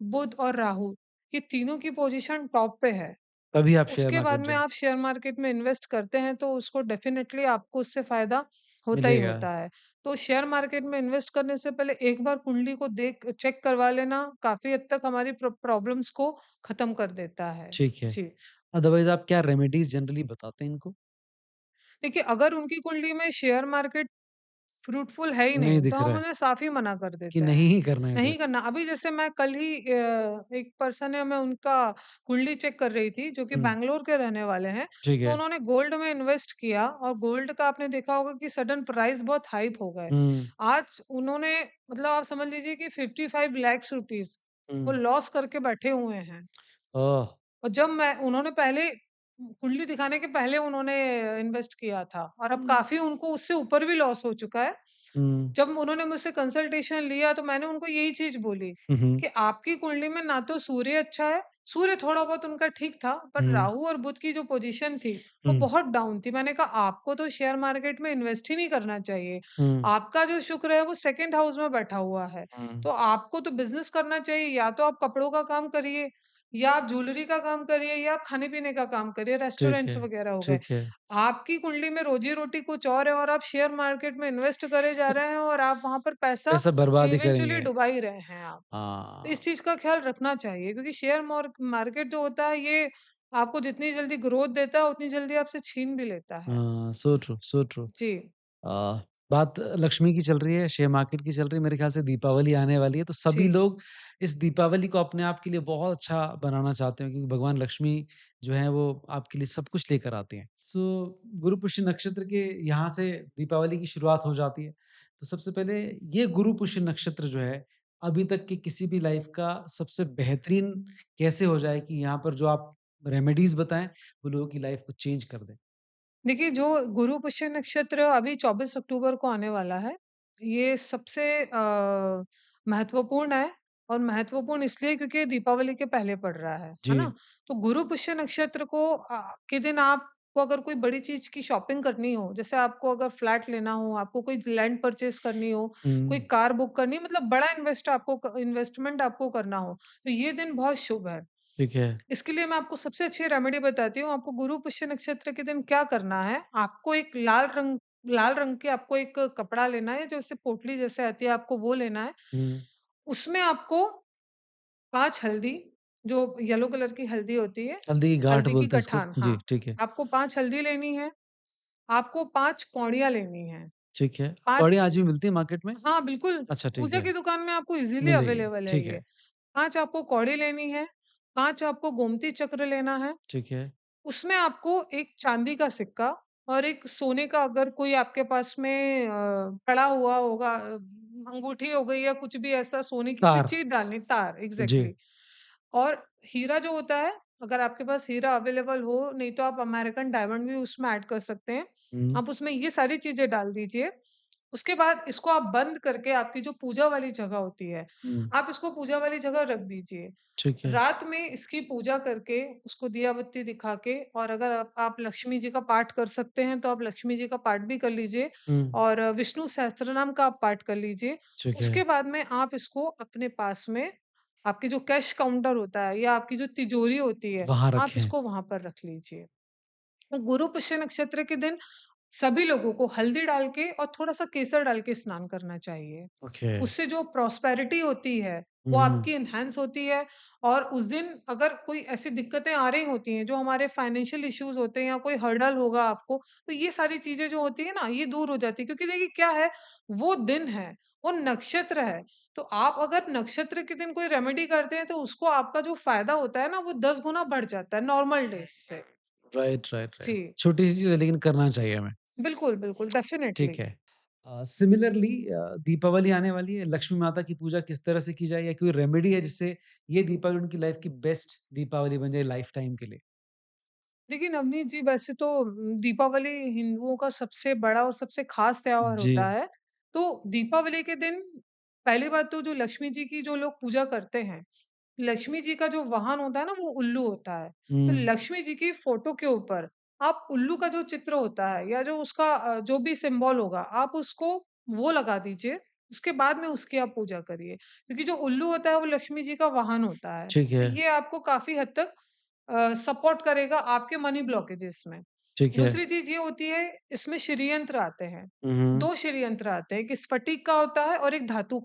बुध और राहु ये तीनों की पोज़ीशन टॉप पे है, तभी आप शेयर उसके बाद मार्केट में जाएँ, आप शेयर मार्केट में इन्वेस्ट करते हैं, तो उसको डेफ़िनेटली आपको उससे फ़ायदा होता ही मिलेगा। होता है। तो शेयर मार्केट में इन्वेस्ट करने से पहले एक बार कुंडली को देख चेक करवा लेना काफ़ी हद तक हमारी प्रॉब्लम्स को ख़त्म कर देता है। ठीक है। जी। अदरवाइज़ आप क्या रेमेडीज़ जनरली बताते हैं इनको? देखिए, अगर उनकी कुंडली में शेयर मार्केट फ्रूटफुल है ही नहीं नहीं, तो दिख रहा हम है उन्हें साफ़ ही मना कर कि देते हैं। नहीं ही करना है इधर। नहीं करना। अभी जैसे मैं कल ही एक पर्सन है, मैं उनका कुंडली चेक कर रही थी, जो कि हुँ, बैंगलोर के रहने वाले हैं। ठीक तो है। उन्होंने गोल्ड में इन्वेस्ट किया और गोल्ड का आपने देखा होगा कि सडन प्राइस बहुत हाइप हो गए। हुँ, आज उन्होंने मतलब आप समझ लीजिए कि 55 लाख रुपीज़ वो हुँ। लॉस करके बैठे हुए हैं। ओह! और जब मैं उन्होंने पहले कुंडली दिखाने के पहले उन्होंने इन्वेस्ट किया था और अब हुँ, काफ़ी उनको उससे ऊपर भी लॉस हो चुका है। हुँ, जब उन्होंने मुझसे कंसल्टेशन लिया तो मैंने उनको यही चीज़ बोली हुँ, हुँ, कि आपकी कुंडली में ना तो सूर्य अच्छा है, सूर्य थोड़ा बहुत उनका ठीक था, पर हुँ, राहु और बुध की जो पोज़ीशन थी, वो हुँ, बहुत डाउन थी। मैंने कहा आपको तो शेयर मार्केट में इन्वेस्ट ही नहीं करना चाहिए। हुँ, आपका जो शुक्र है वो सेकंड हाउस में बैठा हुआ है। हुँ। तो आपको तो बिज़नेस करना चाहिए, या तो आप कपड़ों का काम करिए, या आप ज्वेलरी का काम करिए, या आप खाने-पीने का काम करिए, ठीक रेस्टोरेंट्स है, वग़ैरह हो गए। ठीक है। आपकी कुंडली में रोज़ी-रोटी कुछ और है और आप शेयर मार्केट में इन्वेस्ट करे जा रहे हैं और आप वहाँ पर पैसा पैसा बर्बाद ही इवेंचुअली करेंगे। डुबा ही रहे हैं आप। तो इस हाँ, चीज़ का ख़्याल रखना चाहिए, क्योंकि शेयर मार्केट जो होता है ये आपको जितनी जल्दी ग्रोथ देता है, उतनी जल्दी आपसे छीन भी लेता है। हाँ, सो ट्रू, सो ट्रू। जी, अ, बात लक्ष्मी की चल रही है, शेयर मार्केट की चल रही है, मेरे ख़्याल से दीपावली आने वाली है, तो जी। सभी लोग इस दीपावली को अपने आप के लिए बहुत अच्छा बनाना चाहते हैं क्योंकि भगवान लक्ष्मी जो हैं वो आपके लिए सब कुछ लेकर आते हैं। सो गुरु पुष्य नक्षत्र के यहाँ से दीपावली की शुरुआत हो जाती है। तो सबसे पहले ये गुरु पुष्य नक्षत्र जो है, अभी तक की किसी भी लाइफ़ का सबसे बेहतरीन कैसे हो जाए कि यहाँ पर जो आप रेमेडीज़ बताएँ, वो लोगों की लाइफ़ को चेंज कर दें? देखिए, जो गुरु पुष्य नक्षत्र अभी 24 अक्टूबर को आने वाला है, ये सबसे महत्वपूर्ण है और महत्वपूर्ण इसलिए क्योंकि दीपावली के पहले पड़ रहा है जी। ना? तो गुरु पुष्य नक्षत्र को के दिन आपको अगर कोई बड़ी चीज़ की शॉपिंग करनी हो, जैसे आपको अगर फ्लैट लेना हो, आपको कोई लैंड परचेज़ करनी हो, कोई हुँ, कार बुक करनी है, मतलब बड़ा इन्वेस्टमेंट आपको करना हो, तो ये दिन बहुत शुभ है। ठीक है। इसके लिए मैं आपको सबसे अच्छी रेमेडी बताती हूँ। आपको गुरु पुष्य नक्षत्र के दिन क्या करना है, आपको एक लाल रंग के आपको एक कपड़ा लेना है, जैसे पोटली जैसे आती है, आपको वो लेना है। हुँ। उसमें आपको 5 हल्दी, जो येलो कलर की हल्दी होती है, हल्दी की गाँठ हल्दी की बोलते हैं इसको। गठान, जी, हाँ। ठीक है, आपको 5 हल्दी लेनी है, आपको 5 कौड़ियाँ लेनी हैं, ठीक है। कौड़ियाँ आज 5 भी मिलती है मार्केट में? हाँ, बिल्कुल, अच्छा ठीक पूजा है, की दुकान में आपको इज़िली मिलेगी, अवेलेबल है ठीक ये। है, 5 आपको कौड़ी लेनी है, 5 आपको गोमती चक्र लेना है। ठीक है। उसमें आपको एक चांदी का सिक्का और एक सोने का, अगर कोई आपके पास में पड़ा हुआ होगा, अंगूठी हो गई या कुछ भी ऐसा सोने की कोई तार, चीज़ डालनी, तार जी। एग्ज़ैक्टली। और हीरा जो होता है, अगर आपके पास हीरा अवेलेबल हो, नहीं तो आप अमेरिकन डायमंड भी उसमें ऐड कर सकते हैं। हुँ, आप उसमें ये सारी चीज़ें डाल दीजिए। उसके बाद इसको आप बंद करके आपकी जो पूजा वाली जगह होती है, हुँ, आप इसको पूजा वाली जगह रख दीजिए। ठीक है। रात में इसकी पूजा करके, उसको दिया बत्ती दिखा के, और अगर आप लक्ष्मी जी का पाठ कर सकते हैं, तो आप लक्ष्मी जी का पाठ भी कर लीजिए हुँ, और विष्णु सहस्त्रनाम का आप पाठ कर लीजिए। ठीक है। उसके बाद में आप इसको अपने पास में, आपकी जो कैश काउंटर होता है या आपकी जो तिजोरी होती है, वहाँ आप रखें। इसको वहाँ पर रख लीजिए। तो गुरु पुष्य नक्षत्र के दिन सभी लोगों को हल्दी डाल के और थोड़ा-सा केसर डाल के स्नान करना चाहिए। ओके। उससे जो प्रॉस्पेरिटी होती है, हुँ, वो हुँ, आपकी एनहांस होती है। और उस दिन अगर कोई ऐसी दिक्कतें आ रही होती हैं, जो हमारे फाइनेंशियल इश्यूज़ होते हैं या कोई हर्डल होगा आपको, तो ये सारी चीज़ें जो होती हैं ना, ये दूर हो जाती है। क्योंकि देखिए क्या है, वो दिन है, वो नक्षत्र है। तो आप अगर नक्षत्र के दिन कोई रेमेडी करते हैं, तो उसको आपका जो फ़ायदा होता है ना, वो 10 गुना बढ़ जाता है नॉर्मल डेज़ से। राइट, राइट, जी। राइट। छोटी-सी चीज़ है लेकिन करना चाहिए हमें। बिल्कुल, बिल्कुल, ठीक डेफ़िनेटली। है। सिमिलरली दीपावली आने वाली है, लक्ष्मी माता की पूजा किस तरह से की जाए या कोई रेमेडी है जिससे ये दीपावली उनकी लाइफ़ की बेस्ट दीपावली बन जाए लाइफ़ टाइम के लिए? देखिए नवनीत जी, वैसे तो दीपावली हिंदुओं का सबसे बड़ा और सबसे ख़ास त्योहार जी। होता है। तो दीपावली के दिन पहली बात तो जो लक्ष्मी जी की जो लोग पूजा करते हैं, लक्ष्मी जी का जो वाहन होता है ना, वो उल्लू होता है। तो हुँ, लक्ष्मी जी की फ़ोटो के ऊपर आप उल्लू का जो चित्र होता है या जो उसका जो भी सिंबल होगा, आप उसको वो लगा दीजिए। उसके बाद में उसकी आप पूजा करिए। क्योंकि जो उल्लू होता है, वो लक्ष्मी जी का वाहन होता है। ठीक तो है, ये आपको काफ़ी हद तक सपोर्ट करेगा आपके मनी ब्लॉकेजेस में। ठीक है। दूसरी चीज़ ये होती है, इसमें श्रीयंत्र आते हैं। हुँ, हुँ। 2 श्रीयंत्र आते हैं, एक स्फटिक का होता है और एक धातु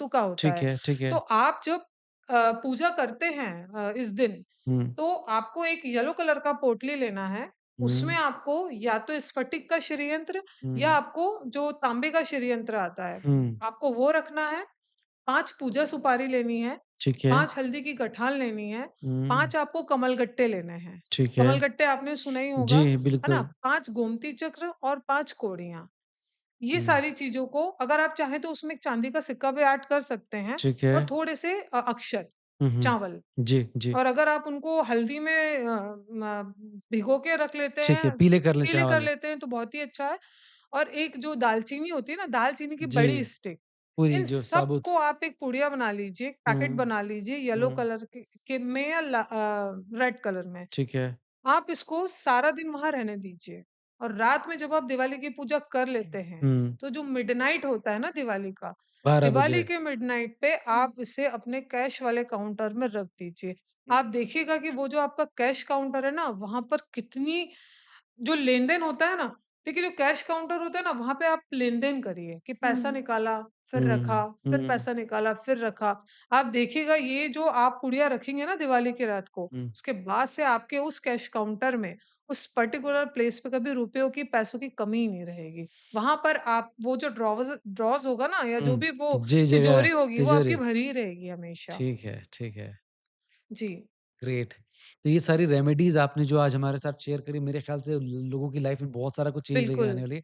का होता ठीक है। है, ठीक तो है। आप जब पूजा करते हैं इस दिन, हुँ, तो आपको एक येलो कलर का पोटली लेना है। उसमें हुँ, आपको या तो स्फटिक का श्रीयंत्र या हुँ, आपको जो तांबे का श्रीयंत्र आता है, हुँ, आपको वो रखना है। 5 पूजा सुपारी लेनी है, ठीक है। 5 हल्दी की गठान लेनी है, हुँ, 5 आपको कमलगट्टे लेने हैं। ठीक है। कमलगट्टे आपने सुना ही होगा, जी, है ना? बिल्कुल। 5 गोमती चक्र और 5 कौड़ियाँ। ये हुँ, सारी चीज़ों को अगर आप चाहें तो उसमें एक चांदी का सिक्का भी ऐड कर सकते हैं ठीक है। और थोड़े से अक्षत, हुँ, हुँ। चावल। जी, जी। और अगर आप उनको हल्दी में भिगो के रख लेते ठीक है, हैं, पीले कर लें पीले चाय कर वाले। लेते हैं तो बहुत ही अच्छा है। और एक जो दालचीनी होती है ना, दालचीनी की जी, बड़ी स्टिक, पूरी इन जो साबुत। सबको आप एक पुड़िया बना लीजिए, एक पैकेट हुँ, बना लीजिए येलो हुँ, कलर के में या रेड कलर में। ठीक है। आप इसको सारा दिन वहाँ रहने दीजिए और रात में जब आप दिवाली की पूजा कर लेते हैं, हुँ, तो जो मिडनाइट होता है ना दिवाली का, 12 दिवाली बजे। के मिडनाइट पे आप इसे अपने कैश वाले काउंटर में रख दीजिए। आप देखिएगा कि वो जो आपका कैश काउंटर है ना, वहाँ पर कितनी जो लेन-देन होता है ना, देखिए जो कैश काउंटर होता है ना, वहाँ पे आप लेन-देन करिए कि पैसा निकाला, फिर रखा, हुँ, फिर हुँ, पैसा निकाला, फिर रखा। आप देखिएगा ये जो आप पुड़िया रखेंगे ना दिवाली की रात को, हुँ, उसके बाद से आपके उस कैश काउंटर में, उस पर्टिकुलर प्लेस पे कभी रुपयों की, पैसों की कमी ही नहीं रहेगी। वहाँ पर आप वो जो ड्रॉज़ होगा ना या जो हुँ। भी वो जी, जगह तिजोरी होगी, वो आपकी तिजोरी। भरी ही रहेगी हमेशा। ठीक है, ठीक है। जी, ग्रेट। तो ये सारी रेमेडीज़ आपने जो आज हमारे साथ शेयर करी मेरे ख़्याल से लोगों की लाइफ़ में बहुत सारा कुछ चेंज लेके बिल्कुल, आने वाली है।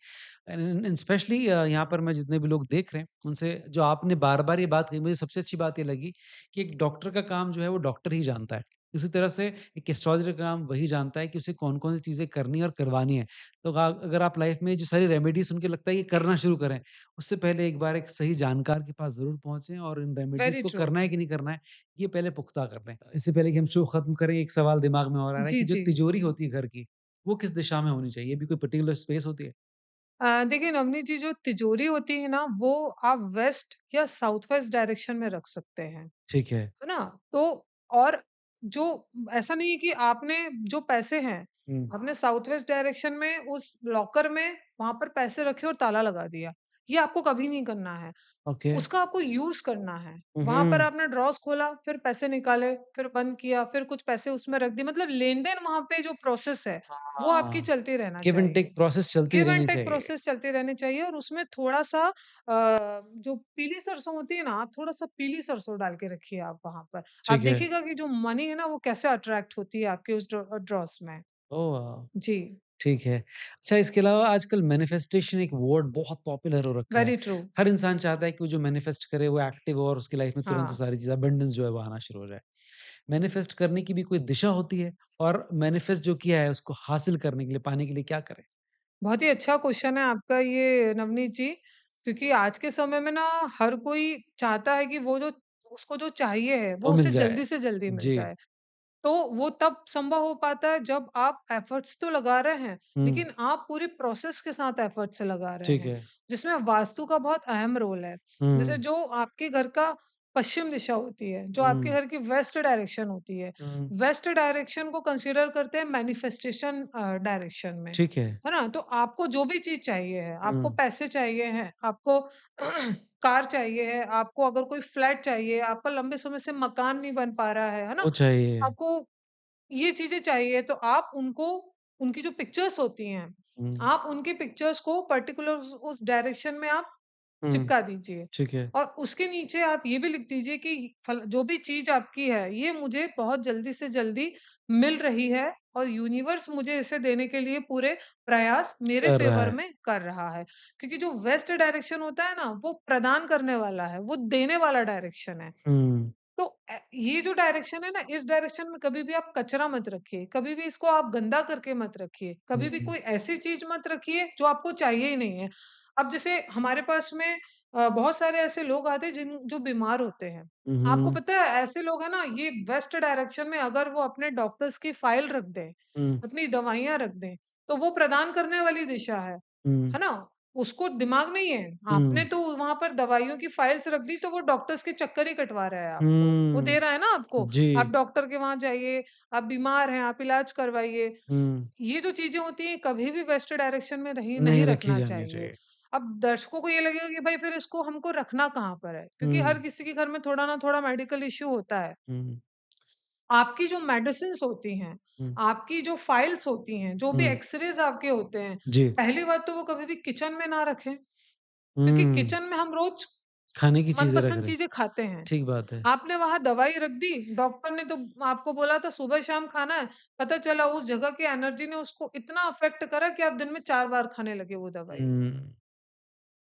एंड स्पेशली यहाँ पर मैं जितने भी लोग देख रहे हैं, उनसे जो आपने बार-बार ये बात कही, मुझे सबसे अच्छी बात ये लगी कि एक डॉक्टर का काम जो है वो डॉक्टर ही जानता है। उसी तरह से एक एस्ट्रोलॉजर का काम वही जानता है कि उसे कौन-कौन सी चीज़ें करनी है और करवानी है। तो अगर आप लाइफ़ में जो सारी रेमेडीज़ सुन के लगता है ये करना शुरू करें, उससे पहले एक बार एक सही जानकार के पास ज़रूर पहुँचे और इन रेमेडीज़ वेरी को ट्रू। करना है कि नहीं करना है, ये पहले पुख्ता कर लें। इससे पहले कि हम शो खत्म करें, एक सवाल दिमाग में और आ रहा है जी, कि जो जी। तिजोरी होती है घर की, वो किस दिशा में होनी चाहिए? ये भी कोई पर्टिकुलर स्पेस होती है? देखिए नवनीत जी जो तिजोरी होती है ना वो आप वेस्ट या साउथ वेस्ट डायरेक्शन में रख सकते हैं, ठीक है। है ना? तो और जो ऐसा नहीं है कि आपने जो पैसे हैं, हुँ, आपने साउथ वेस्ट डायरेक्शन में उस लॉकर में वहाँ पर पैसे रखे और ताला लगा दिया। ये आपको कभी नहीं करना है। ओके। उसका आपको यूज़ करना है। हुँ, वहाँ पर हुँ। आपने ड्रॉज़ खोला, फिर पैसे निकाले, फिर बंद किया, फिर कुछ पैसे उसमें रख दिए मतलब लेन-देन वहाँ पे जो प्रोसेस है, वो आपकी हाँ, चलती रहना गिव एंड चाहिए। टेक प्रोसेस चलती गिव एंड रहनी टेक चाहिए। प्रोसेस चलती रहनी चाहिए और उसमें थोड़ा-सा जो पीली सरसों होती है ना, आप थोड़ा-सा पीली सरसों डाल के रखिए आप वहाँ पर। आप ठीक है। देखिएगा कि जो मनी है ना, वो कैसे अट्रैक्ट होती है आपके उस ड्रॉज़ में। Oh wow! जी, ठीक है। अच्छा इसके अलावा आजकल मैनिफेस्टेशन एक वर्ड बहुत पॉपुलर हो रखा है। Very true. हर इंसान चाहता है कि वो जो मैनिफेस्ट करे वो एक्टिव हो और उसकी लाइफ में तुरंत वो हाँ, सारी चीज़ें अबंडेंस जो है वो आना शुरू हो जाए। मैनिफेस्ट करने की भी कोई दिशा होती है? और मैनिफेस्ट जो किया है उसको हासिल करने के लिए, पाने के लिए क्या करें? बहुत ही अच्छा क्वेश्चन है आपका ये नवनीत जी, क्योंकि आज के समय में ना हर कोई चाहता है कि वो जो उसको जो चाहिए है, वो वो मिल उसे जाए। जल्दी से जल्दी मिल जी। जाए। तो वो तब संभव हो पाता है जब आप एफर्ट्स तो लगा रहे हैं, हुँ, लेकिन आप पूरी प्रोसेस के साथ एफर्ट्स लगा रहे ठीक हैं, है। जिसमें वास्तु का बहुत अहम रोल है। जैसे हुँ, जो आपके घर का पश्चिम दिशा होती है, जो आपके हुँ, घर की वेस्ट डायरेक्शन होती है, हुँ, वेस्ट डायरेक्शन को कंसीडर करते हैं मैनिफेस्टेशन डायरेक्शन में, ठीक है। है ना? तो आपको जो भी चीज़ चाहिए है, आपको हुँ, पैसे चाहिए हैं, आपको कार चाहिए है, आपको अगर कोई फ्लैट चाहिए, आपका लंबे समय से मकान नहीं बन पा रहा है ना? वो चाहिए। आपको ये चीज़ें चाहिए तो आप उनको उनकी जो पिक्चर्स होती हैं, हुँ, आप उनकी पिक्चर्स को पर्टिकुलर उस डायरेक्शन में आप हुँ, चिपका दीजिए। ठीक है। और उसके नीचे आप ये भी लिख दीजिए कि फल जो भी चीज़ आपकी है, ये मुझे बहुत जल्दी से जल्दी मिल रही है और यूनिवर्स मुझे इसे देने के लिए पूरे प्रयास मेरे कर रहा फ़ेवर है। में कर रहा है। क्योंकि जो वेस्ट डायरेक्शन होता है ना, वो प्रदान करने वाला है, वो देने वाला डायरेक्शन है। हुँ, तो ये जो डायरेक्शन है ना, इस डायरेक्शन में कभी भी आप कचरा मत रखिए, कभी भी इसको आप गंदा करके मत रखिए, कभी भी हुँ, कोई ऐसी चीज़ मत रखिए जो आपको चाहिए ही नहीं है। अब जैसे हमारे पास में बहुत सारे ऐसे लोग आते हैं जो बीमार होते हैं। हुँ, आपको हुँ, पता है ऐसे लोग हैं ना, ये वेस्ट डायरेक्शन में अगर वो अपने डॉक्टर्स की फाइल रख दें, हुँ, अपनी दवाइयाँ रख दें, तो वो प्रदान करने वाली दिशा हुँ, है ना? उसको दिमाग नहीं है। आपने हुँ, तो वहाँ पर दवाइयों की फाइल्स रख दी तो वो डॉक्टर्स के चक्कर ही कटवा रहा है आपको। वो हुँ, दे रहा है ना आपको। आप जी, डॉक्टर के वहाँ जाइए, आप बीमार हैं, आप इलाज करवाइए। हुँ, ये जो चीज़ें होती हैं कभी भी वेस्ट डायरेक्शन में रही नहीं नहीं रखी रखना जानी चाहिए। चाहिए। अब दर्शकों को ये लगेगा कि भाई फिर इसको हमको रखना कहाँ पर है? क्योंकि हुँ, हर किसी के घर में थोड़ा ना थोड़ा मेडिकल इश्यू होता है। हुँ, आपकी जो मेडिसिन्स होती हैं, हुँ, आपकी जो फाइल्स होती हैं, जो भी हुँ, एक्स-रेज़ आपके होते हैं, जी। पहली बात तो वो कभी भी किचन में ना रखें, क्योंकि हुँ, किचन में हम रोज़ खाने की चीज़ें रख मनपसंद रहे हैं। चीज़ें खाते हैं। ठीक बात है। आपने वहाँ दवाई रख दी, डॉक्टर ने तो आपको बोला था सुबह-शाम खाना है, पता चला उस जगह की एनर्जी ने उसको इतना अफ़ेक्ट करा कि आप दिन में 4 बार खाने लगे वो दवाई। हुँ,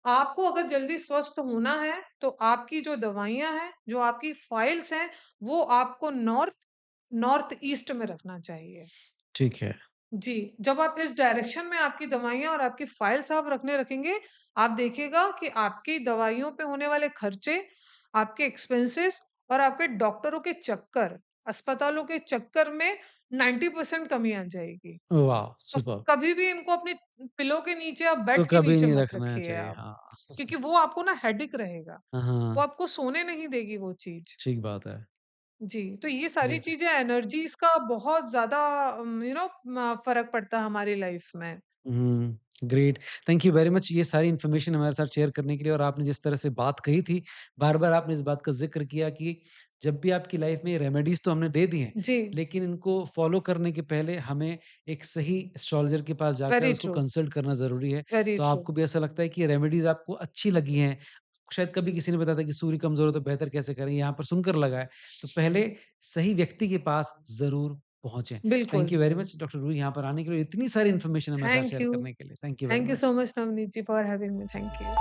आपको अगर जल्दी स्वस्थ होना है, तो आपकी जो दवाइयाँ हैं, जो आपकी फाइल्स हैं, वो आपको नॉर्थ ईस्ट में रखना चाहिए। ठीक है। जी, जब आप इस डायरेक्शन में आपकी दवाइयाँ और आपकी फाइल्स आप रखने रखेंगे, आप देखिएगा कि आपकी दवाइयों पे होने वाले खर्चे, आपके एक्सपेंसेस और आपके डॉक्टरों के चक्कर, अस्पतालों के चक्कर में 90% कमी आ जाएगी। वाह! तो सुपर्ब! कभी भी इनको अपनी पिलो के नीचे या तो बेड के कभी नीचे नहीं मत रखना रखिए चाहिए। आप, हाँ। क्योंकि वो आपको ना हेडेक रहेगा। हाँ, वो हाँ, आपको सोने नहीं देगी वो चीज़। ठीक बात है। जी, तो ये सारी ग्रेट। चीज़ें एनर्जीज़ का बहुत ज़्यादा फ़र्क पड़ता है हमारी लाइफ़ में। हुँ, great. Thank you very much ये सारी इन्फॉर्मेशन हमारे साथ शेयर करने के लिए और आपने जिस तरह से बात कही थी, बार-बार आपने इस बात का ज़िक्र किया कि जब भी आपकी लाइफ़ में रेमेडीज़ तो हमने दे दी हैं, जी, लेकिन इनको फ़ॉलो करने के पहले हमें एक सही एस्ट्रोलॉजर के पास जाकर वेरी उसको ट्रू, कंसल्ट करना ज़रूरी है। वेरी तो ट्रू। आपको भी ऐसा लगता है कि ये रेमेडीज़ आपको अच्छी लगी हैं, शायद कभी किसी ने बताया था कि सूर्य कमज़ोर है तो बेहतर कैसे करें, यहाँ पर सुनकर लगा है। तो पहले सही व्यक्ति के पास ज़रूर पहुँचे। थैंक बिल्कुल। You very much doctor Ruhi यहाँ पर आने के लिए, इतनी सारी इन्फॉर्मेशन हमारे साथ थैंक शेयर यू। करने के लिए। Thank you very thank you much. So much Navneet ji for having me. Thank you.